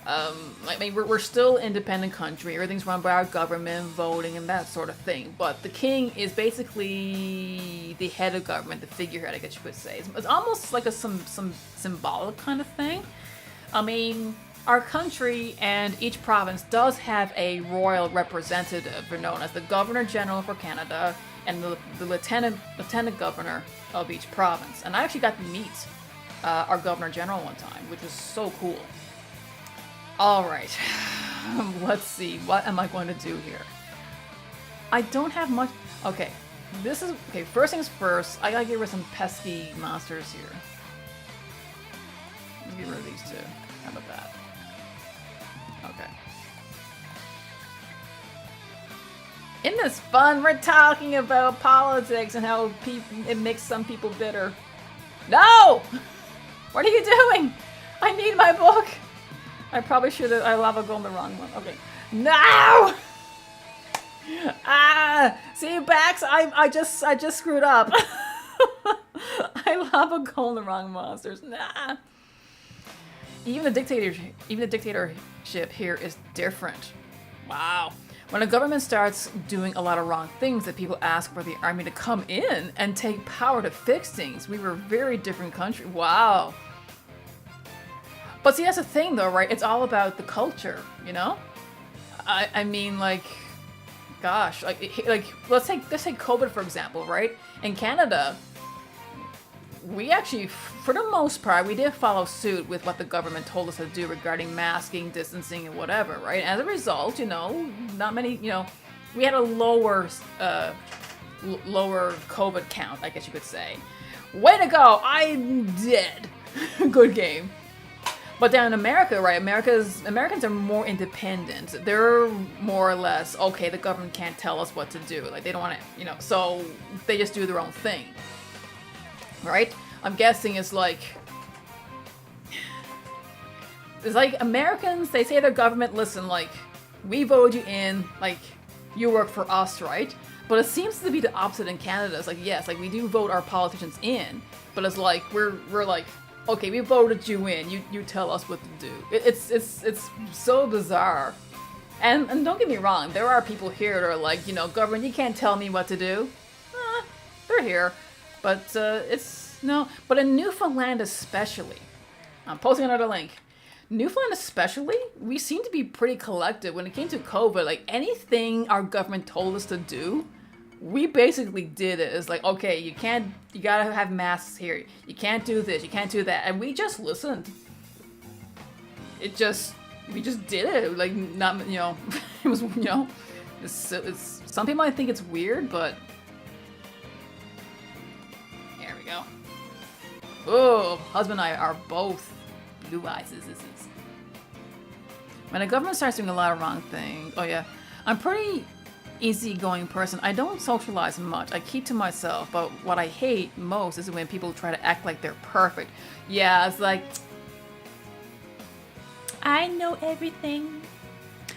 I mean, we're still an independent country. Everything's run by our government, voting, and that sort of thing. But the king is basically the head of government, the figurehead, I guess you could say. It's almost like some symbolic kind of thing. I mean, our country and each province does have a royal representative, known as the Governor General for Canada and the Lieutenant Governor of each province. And I actually got to meet our Governor General one time, which was so cool. All right, let's see. What am I going to do here? I don't have much. Okay, first things first, I gotta get rid of some pesky monsters here. Let's get rid of these two. How about that? Okay. Isn't this fun? We're talking about politics and how it makes some people bitter. No! What are you doing? I need my book. I probably should have. I lava go on the wrong one. Okay. No! See, Bax, I just screwed up. I lava go on the wrong monsters. Nah. Even the dictatorship here is different. Wow. When a government starts doing a lot of wrong things, that people ask for the army to come in and take power to fix things. We were a very different country. Wow. But see, that's the thing, though, right? It's all about the culture, I mean, like, gosh, like let's take COVID, for example, right? In Canada, we actually, for the most part, we did follow suit with what the government told us to do regarding masking, distancing, and whatever, right? As a result, not many, we had a lower COVID count, I guess you could say. Way to go! I did. Good game. But down in America, right, Americans are more independent. They're more or less, okay, the government can't tell us what to do. Like, they don't want to, so they just do their own thing. Right? I'm guessing it's like Americans, they say to their government, listen, like, we voted you in, like, you work for us, right? But it seems to be the opposite in Canada. It's like, yes, like, we do vote our politicians in, but it's like, we're like, okay, we voted you in. You tell us what to do. It's so bizarre. And don't get me wrong, there are people here that are like, government, you can't tell me what to do. They're here. But but in Newfoundland especially, I'm posting another link. Newfoundland especially, we seem to be pretty collective when it came to COVID. Like, anything our government told us to do, we basically did it. It's like, okay, you gotta have masks here. You can't do this, you can't do that. And we just listened. We just did it. Like, not, it was, it's some people might think it's weird, but there we go. Oh, husband and I are both blue eyes. When the government starts doing a lot of wrong things, oh yeah, I'm pretty easygoing person. I don't socialize much. I keep to myself. But what I hate most is when people try to act like they're perfect. Yeah, it's like, I know everything.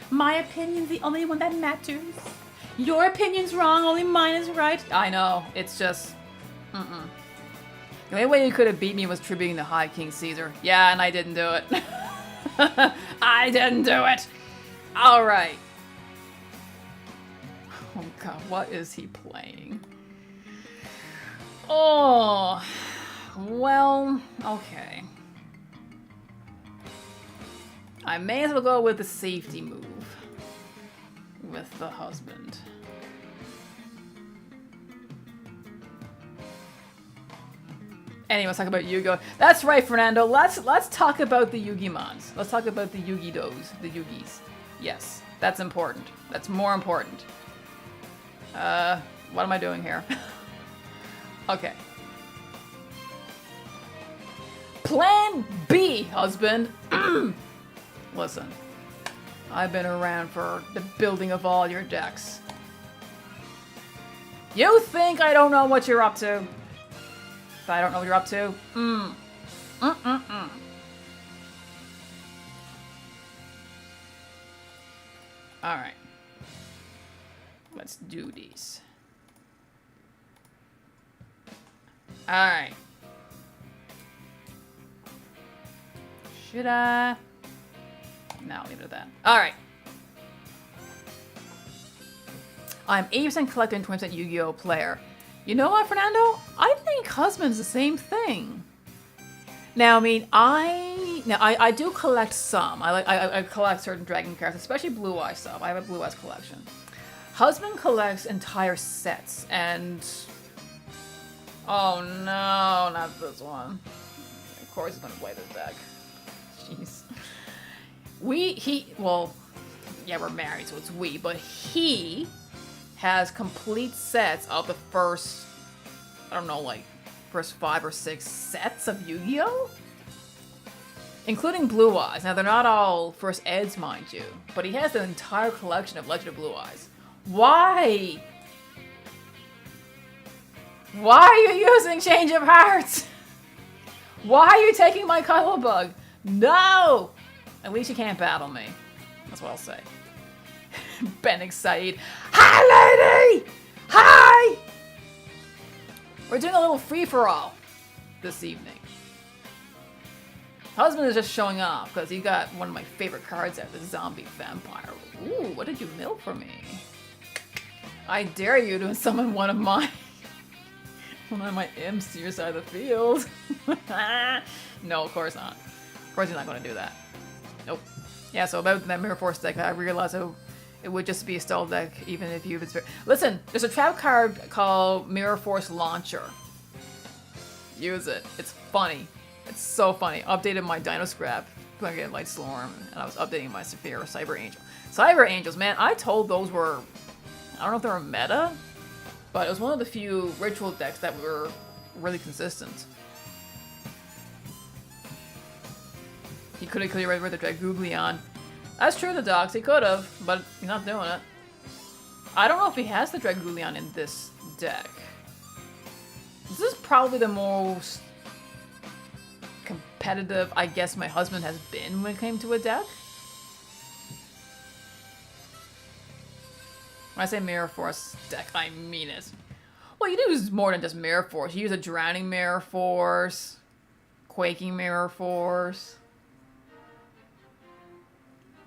My opinion's the only one that matters. Your opinion's wrong, only mine is right. I know. It's just, The only way you could have beat me was tributing the High King Caesar. Yeah, and I didn't do it. I didn't do it. All right. Oh god, what is he playing? Oh, well, okay. I may as well go with the safety move with the husband. Anyway, let's talk about Yu-Gi-Oh! That's right, Fernando. Let's talk about the Yu-Gi-Mons. Let's talk about the Yu-Gi-Dos, the Yu-Gis. Yes, that's important. That's more important. What am I doing here? Okay. Plan B, husband. Listen, I've been around for the building of all your decks. You think I don't know what you're up to? If I don't know what you're up to? Alright. Let's do these. Alright. Should I? No, I'll leave it at that. Alright. I'm 80% collector and 20% Yu-Gi-Oh player. You know what, Fernando? I think husband's the same thing. Now, I mean, I do collect some. I collect certain dragon cards, especially Blue Eye stuff. I have a Blue Eyes collection. Husband collects entire sets, and oh no, not this one. Of course, he's gonna play this deck. Jeez. Well, yeah, we're married, so it's we, but he has complete sets of the first, I don't know, like, first 5 or 6 sets of Yu-Gi-Oh? Including Blue Eyes. Now, they're not all first eds, mind you, but he has the entire collection of Legend of Blue Eyes. Why? Why are you using Change of Hearts? Why are you taking my Cuddle Bug? No! At least you can't battle me. That's what I'll say. Ben excited. Hi, lady! Hi! We're doing a little free-for-all this evening. Husband is just showing off because he got one of my favorite cards out, the Zombie Vampire. Ooh, what did you mill for me? I dare you to summon one of my imps to your side of the field. No, of course not. Of course you're not going to do that. Nope. Yeah, so about that Mirror Force deck, I realized it would just be a stall deck, even if you... Listen, there's a trap card called Mirror Force Launcher. Use it. It's funny. It's so funny. Updated my Dino Scrap, playing against Light Storm, and I was updating my Saphir Cyber Angel. Cyber Angels, man, I told those were... I don't know if they were meta, but it was one of the few ritual decks that were really consistent. He could have cleared with the Dragoogleon. That's true, the dogs. He could have, but he's not doing it. I don't know if he has the Dragoogleon in this deck. This is probably the most competitive, I guess, my husband has been when it came to a deck. When I say Mirror Force deck, I mean it. Well, you do more than just Mirror Force. You use a Drowning Mirror Force, Quaking Mirror Force.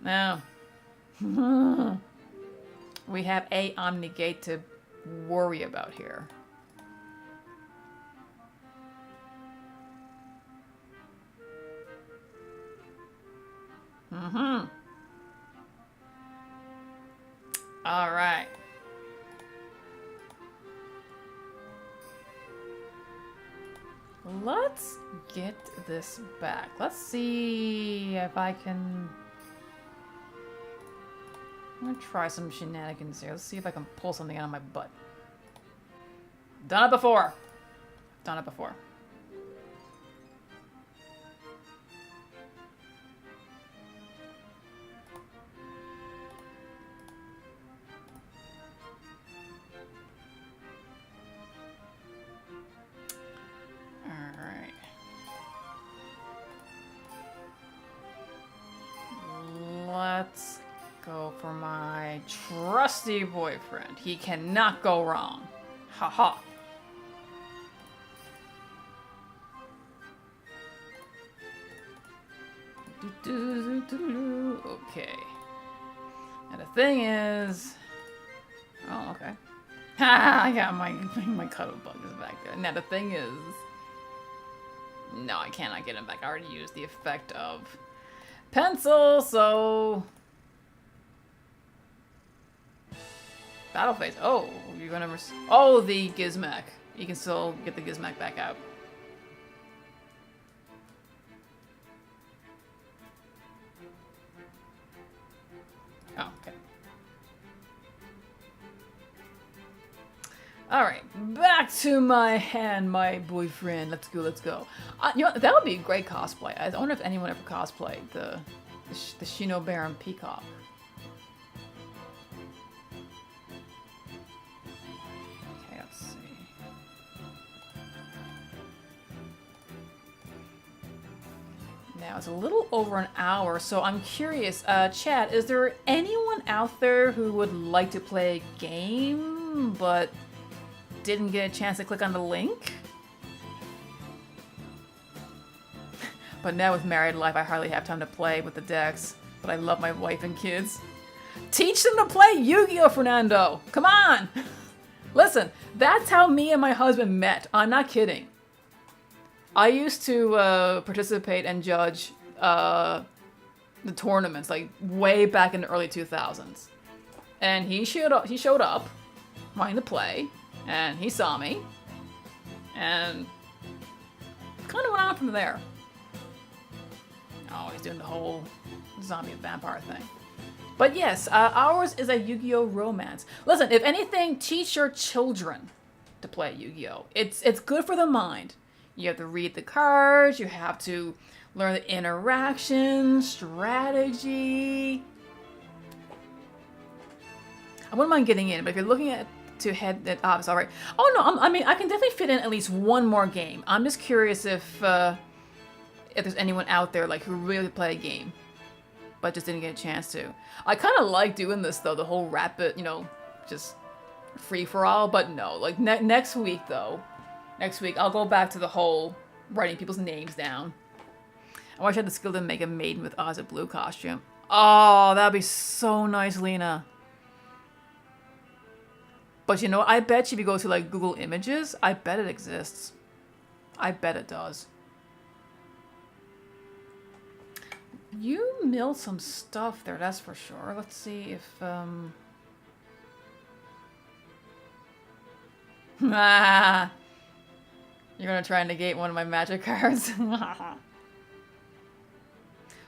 Now, we have a Omnigate to worry about here. All right. Let's get this back. Let's see if I can... I'm gonna try some shenanigans here. Let's see if I can pull something out of my butt. Done it before. Done it before. Let's go for my trusty boyfriend. He cannot go wrong. Ha ha. Okay. And the thing is... Oh, okay. Ha! I got my cuddle bug is back there. Now the thing is... No, I cannot get him back. I already used the effect of... Pencil, so... Battle phase. Oh, you're gonna... Oh, the Gizmac. You can still get the Gizmac back out. Oh, okay. Alright, back to my hand, my boyfriend. Let's go, let's go. You know, that would be a great cosplay. I wonder if anyone ever cosplayed the Shino Baron Peacock. Okay, let's see. Now it's a little over an hour, so I'm curious, chat, is there anyone out there who would like to play a game, but didn't get a chance to click on the link? But now with married life, I hardly have time to play with the decks, but I love my wife and kids. Teach them to play Yu-Gi-Oh, Fernando! Come on! Listen, that's how me and my husband met. I'm not kidding. I used to participate and judge the tournaments, like way back in the early 2000s. And he showed up wanting to play, and he saw me, and kind of went on from there. Oh, he's doing the whole zombie and vampire thing. But yes, ours is a Yu-Gi-Oh! Romance. Listen, if anything, teach your children to play Yu-Gi-Oh! It's good for the mind. You have to read the cards, you have to learn the interaction, strategy. I wouldn't mind getting in, but if you're looking at to head that it's all right. Oh no, I mean I can definitely fit in at least one more game. I'm just curious if there's anyone out there like who really play a game, but just didn't get a chance to. I kind of like doing this though, the whole rapid, you know, just free for all. But no, like next week though. Next week I'll go back to the whole writing people's names down. I wish I had the skill to make a maiden with Ozzy Blue costume. Oh, that'd be so nice, Lena. But you know, I bet if you go to like Google Images, I bet it exists. I bet it does. You milled some stuff there, that's for sure. Let's see if you're gonna try and negate one of my magic cards.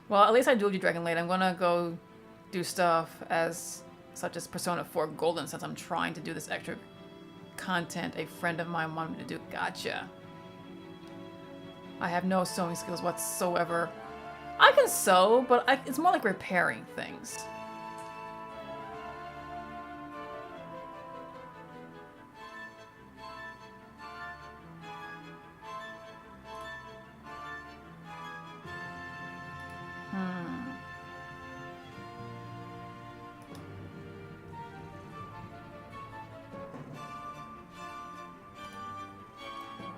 Well, at least I dueled you Dragon Late. I'm gonna go do stuff such as Persona 4 Golden, since I'm trying to do this extra content a friend of mine wanted me to do. Gotcha. I have no sewing skills whatsoever. I can sew, but it's more like repairing things.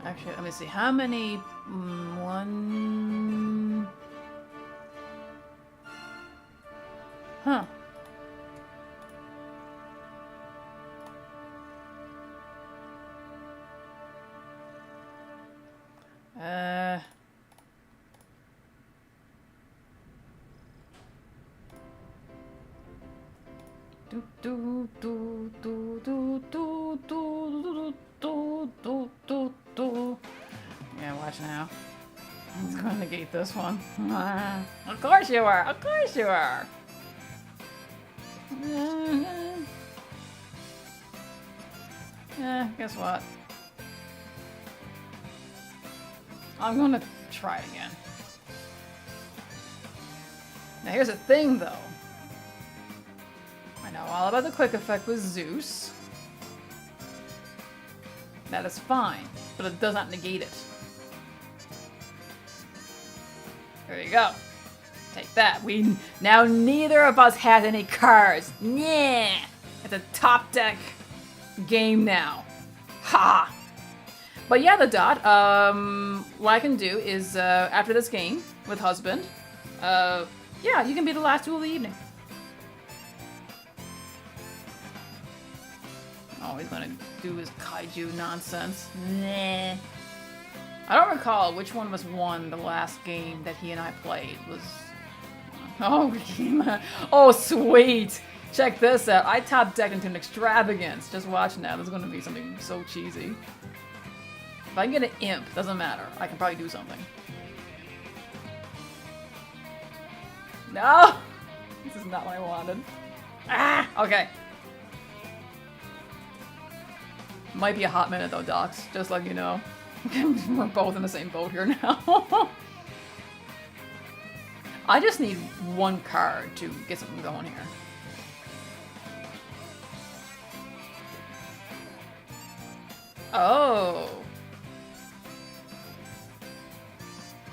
Actually, let me see. How many? One. Huh. Yeah, watch now. I'm going to negate this one. Of course you are. Of course you are. Guess what? I'm going to try it again. Now here's the thing, though. I know all about the quick effect with Zeus. That is fine, but it does not negate it. There you go. Take that. Now neither of us has any cards. Yeah. It's a top deck game now. Ha. But yeah, the dot. What I can do is after this game with husband, yeah, you can be the last duel of the evening. Oh, he's gonna do his kaiju nonsense. Nah. I don't recall which one of us won the last game that he and I played. Was oh sweet! Check this out. I top decked into an extravagance. Just watch now. This is gonna be something so cheesy. If I can get an imp, doesn't matter. I can probably do something. No! This is not what I wanted. Ah! Okay. Might be a hot minute though, Docs. Just letting you know. We're both in the same boat here now. I just need one card to get something going here. Oh.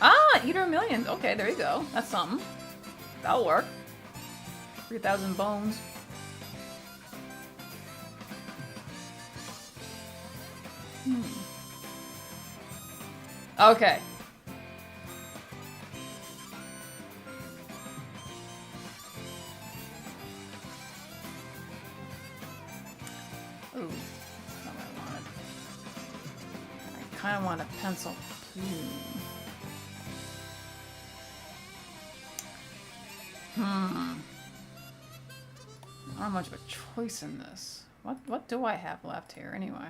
Ah, Eater of Millions. Okay, there you go. That's something. That'll work. 3,000 bones. Okay. Ooh, not what I wanted. I kind of want a pencil. Not much of a choice in this. What do I have left here anyway?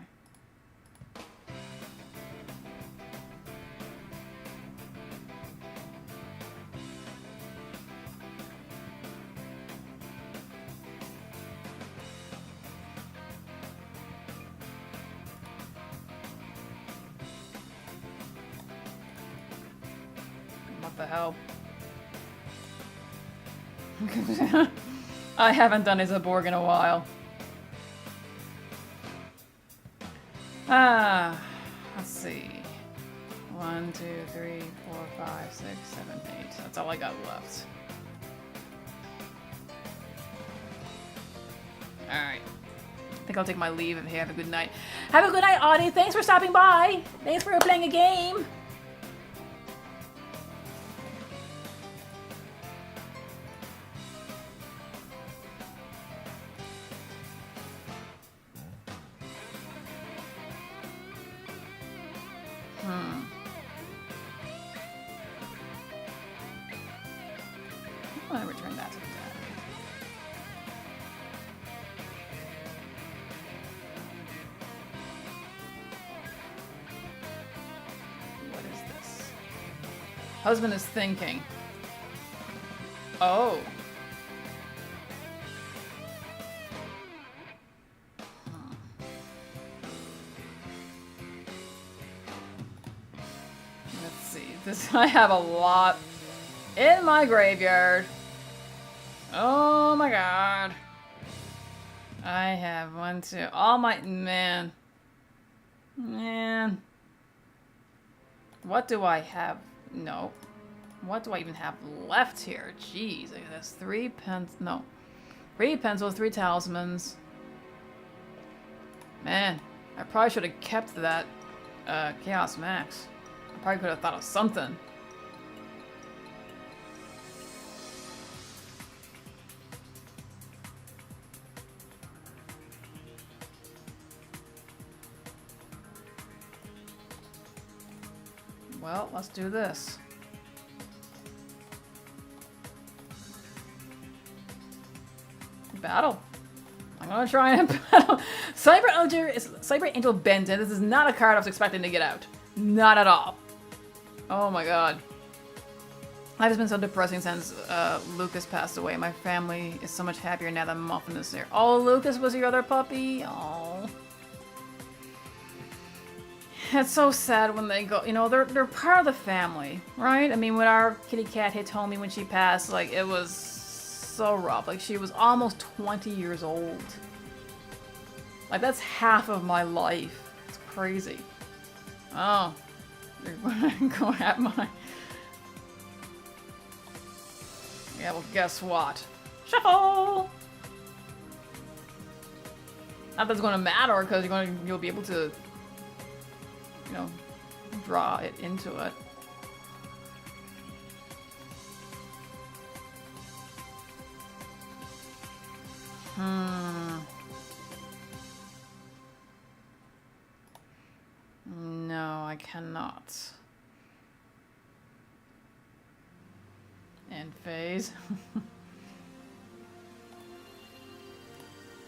What the hell? I haven't done a Borg in a while. Let's see. 1, 2, 3, 4, 5, 6, 7, 8. That's all I got left. Alright. I think I'll take my leave and have a good night. Have a good night, Audie. Thanks for stopping by. Thanks for playing a game. I want to return that to the dad. What is this? Husband is thinking. Oh. Let's see. This I have a lot in my graveyard. Oh my god. I have 1, 2. All my... Man. What do I have? No. What do I even have left here? Jeez. That's 3 pens... No. 3 pencils, 3 talismans. Man. I probably should have kept that Chaos Max. I probably could have thought of something. Well, let's do this. Battle. I'm gonna try and battle. Cyber Angel Benton. This is not a card I was expecting to get out. Not at all. Oh my god. Life has been so depressing since Lucas passed away. My family is so much happier now that Muffin is there. Oh, Lucas was your other puppy? Oh. It's so sad when they go, you know, they're part of the family, right? I mean, when our kitty cat hit Tommy when she passed, like, it was so rough. Like, she was almost 20 years old. Like, that's half of my life. It's crazy. Oh. They're going at my... Yeah, well, guess what? Shuffle! Not that it's going to matter, because you'll be able to, you know, draw it into it. No, I cannot. End phase.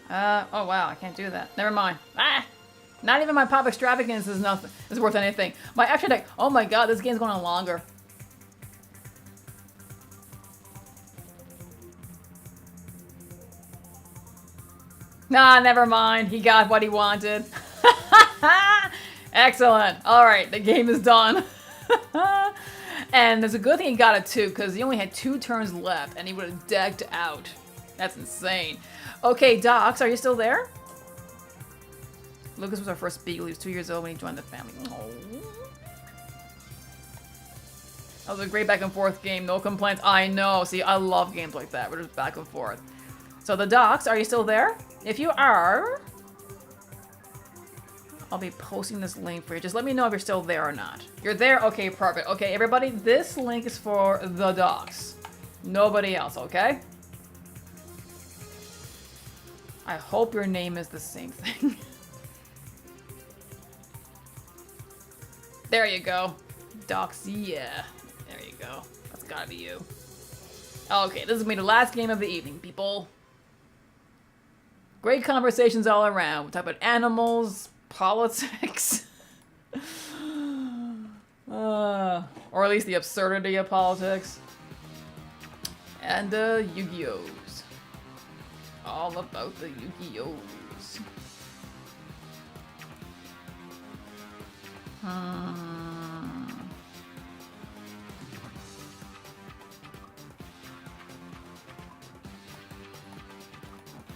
Oh wow, I can't do that. Never mind. Ah! Not even my pop extravagance is worth anything. My extra deck, oh my god, this game's going on longer. Nah, never mind. He got what he wanted. Excellent. All right, the game is done. And there's a good thing he got it too, because he only had 2 turns left, and he would have decked out. That's insane. Okay, Docs, are you still there? Lucas was our first beagle. He was 2 years old when he joined the family. Oh. That was a great back and forth game. No complaints. I know. See, I love games like that. We're just back and forth. So the Docs, are you still there? If you are, I'll be posting this link for you. Just let me know if you're still there or not. You're there? Okay, perfect. Okay, everybody, this link is for the Docs. Nobody else, okay? I hope your name is the same thing. There you go. Docs, yeah. There you go. That's gotta be you. Okay, this is gonna be the last game of the evening, people. Great conversations all around. We talk about animals, politics, or at least the absurdity of politics, and Yu-Gi-Ohs. All about the Yu-Gi-Ohs.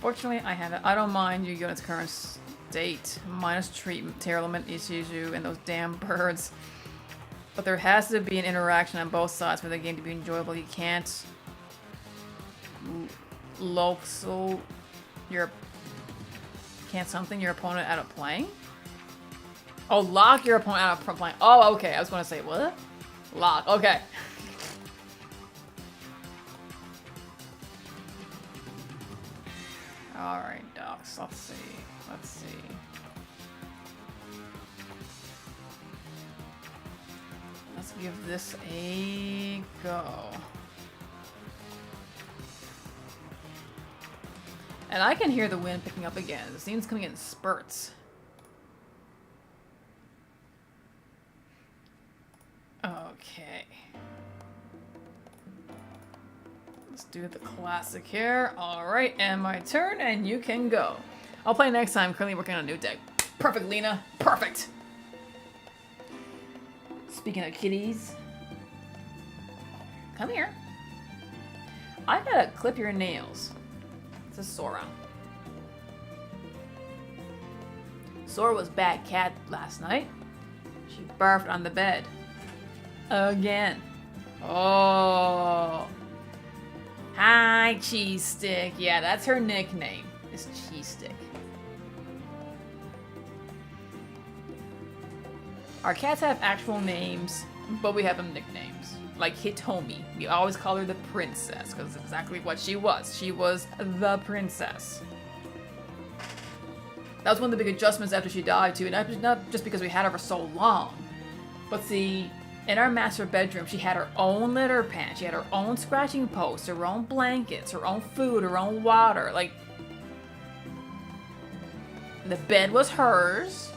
Fortunately, I don't mind Yu-Gi-Oh! In its current state, minus treatment, Tearlament, Isuzu, and those damn birds. But there has to be an interaction on both sides for the game to be enjoyable. You can't something your opponent out of playing? Oh, lock your opponent out of playing. Oh, okay. I was gonna say, what? Lock. Okay. Alright, Docs. Let's see. Let's see. Let's give this a go. And I can hear the wind picking up again. It seems coming in spurts. Okay. Let's do the classic here. Alright, and my turn, and you can go. I'll play next time. Currently working on a new deck. Perfect, Lena. Perfect. Speaking of kitties. Come here. I gotta clip your nails. It's a Sora. Sora was bad cat last night. She barfed on the bed. Again. Oh. Hi, Cheese Stick. Yeah, that's her nickname. Is Cheese Stick. Our cats have actual names, but we have them nicknames. Like Hitomi. We always call her the princess, because it's exactly what she was. She was the princess. That was one of the big adjustments after she died, too. And not just because we had her for so long. But see, in our master bedroom, she had her own litter pan. She had her own scratching post, her own blankets, her own food, her own water. Like, the bed was hers.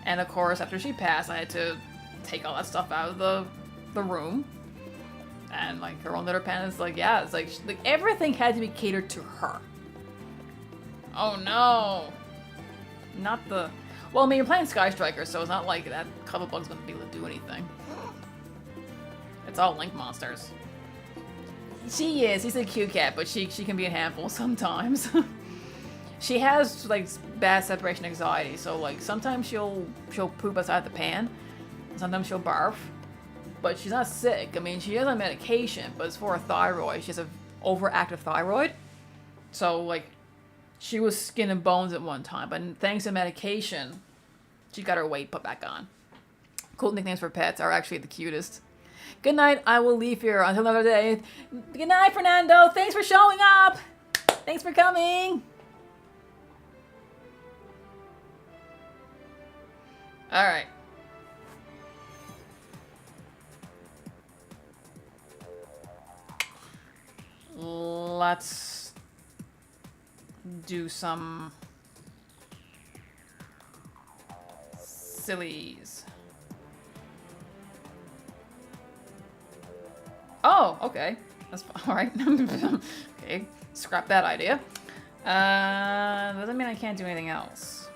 And of course, after she passed, I had to take all that stuff out of the room. And like, her own litter pan is like, yeah, it's like everything had to be catered to her. Oh no. Not the... Well, I mean, you're playing Sky Striker, so it's not like that Cuddlebug's gonna be able to do anything. It's all Link monsters. She is. She's a cute cat, but she can be a handful sometimes. She has like bad separation anxiety, so like sometimes she'll poop outside the pan, and sometimes she'll barf. But she's not sick. I mean, she is on medication, but it's for a thyroid. She has an overactive thyroid, so like she was skin and bones at one time, but thanks to medication, she got her weight put back on. Cool nicknames for pets are actually the cutest. Good night. I will leave here until another day. Good night, Fernando. Thanks for showing up. Thanks for coming. All right. Let's do some sillies. Oh, okay. That's all right. Okay, scrap that idea. Doesn't mean I can't do anything else.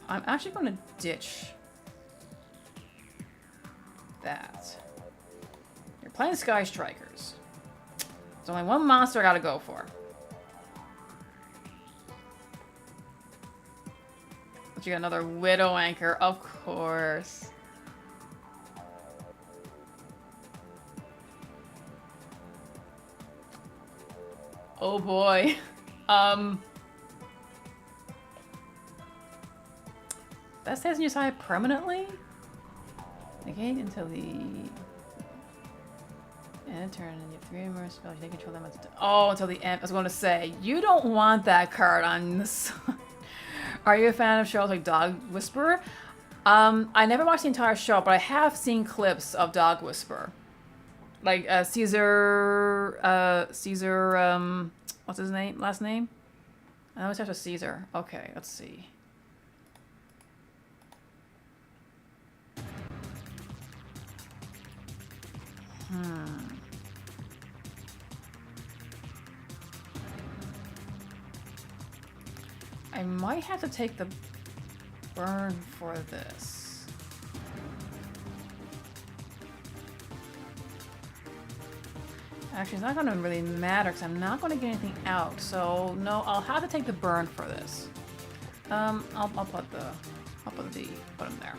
I'm actually going to ditch that. You're playing Sky Strikers. There's only one monster I gotta go for. But you got another Widow Anchor, of course. Oh boy. That stays on your side permanently? Negate until the end of turn, and you have 3 more spells. You can control them. Oh, until the end. I was going to say, you don't want that card on the side. Are you a fan of shows like Dog Whisperer? I never watched the entire show, but I have seen clips of Dog Whisperer. Like Caesar, what's his name? Last name? I always have to Caesar. Okay, let's see. I might have to take the burn for this. Actually, it's not going to really matter because I'm not going to get anything out. So no, I'll have to take the burn for this. I'll put the put him there.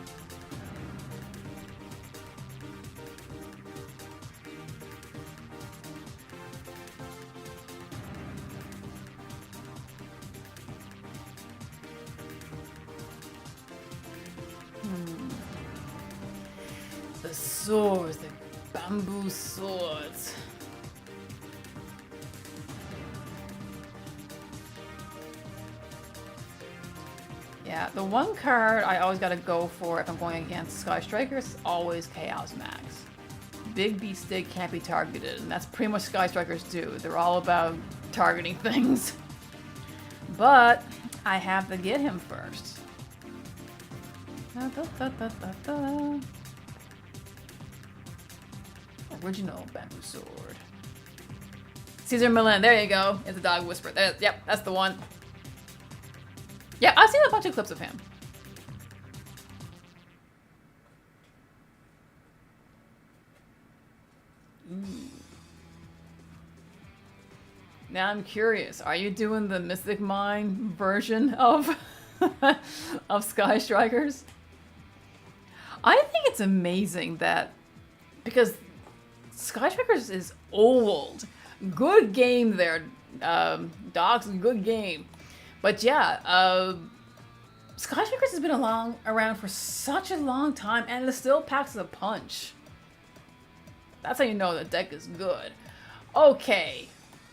The swords, the bamboo swords. Yeah, the one card I always gotta go for if I'm going against Sky Strikers is always Chaos Max. Big beat stick can't be targeted, and that's pretty much Sky Strikers do. They're all about targeting things. But I have to get him first. Original bamboo sword. Caesar Milan, there you go. It's a Dog Whisperer. There, yep, that's the one. Yeah, I've seen a bunch of clips of him. Ooh. Now I'm curious. Are you doing the Mystic Mine version of of Sky Strikers? I think it's amazing that because Sky Strikers is old. Good game there, Dogs. Good game. But yeah, Sky Strikers has been around for such a long time, and it still packs a punch. That's how you know the deck is good. Okay,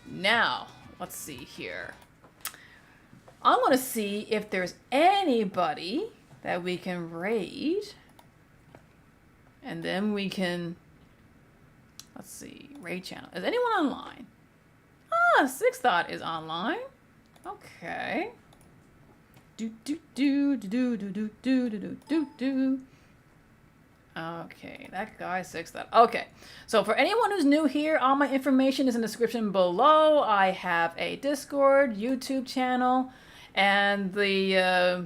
now let's see here. I want to see if there's anybody that we can raid, and then we can. Let's see, raid channel. Is anyone online? Ah, Six Thought is online. Okay. Do do do do do do do do do do. Okay, that guy Six Thought. Okay, so for anyone who's new here, all my information is in the description below. I have a Discord, YouTube channel, and the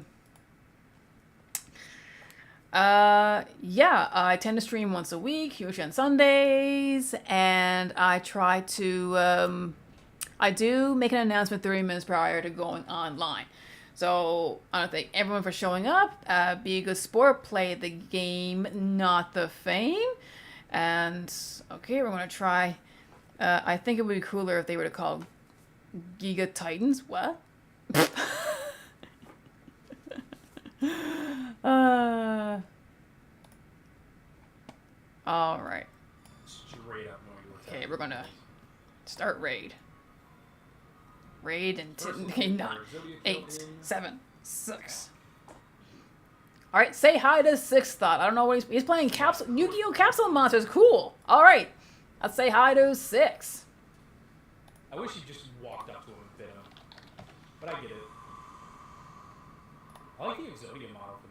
yeah, I tend to stream once a week, usually on Sundays, and I try to I do make an announcement 30 minutes prior to going online. So I want to thank everyone for showing up. Be a good sport, play the game, not the fame. And okay, we're going to try. I think it would be cooler if they were to call Giga Titans. What? All right. Straight up Okay, we're going to start raid. Raid and 9, 8, 7, 6. All right, say hi to Six Thought. I don't know what he's playing. Yu-Gi-Oh! Capsule Monsters. Cool. All right, let's say hi to Six. I wish you just walked up to him and bit him, but I get it. I like the Exodia model for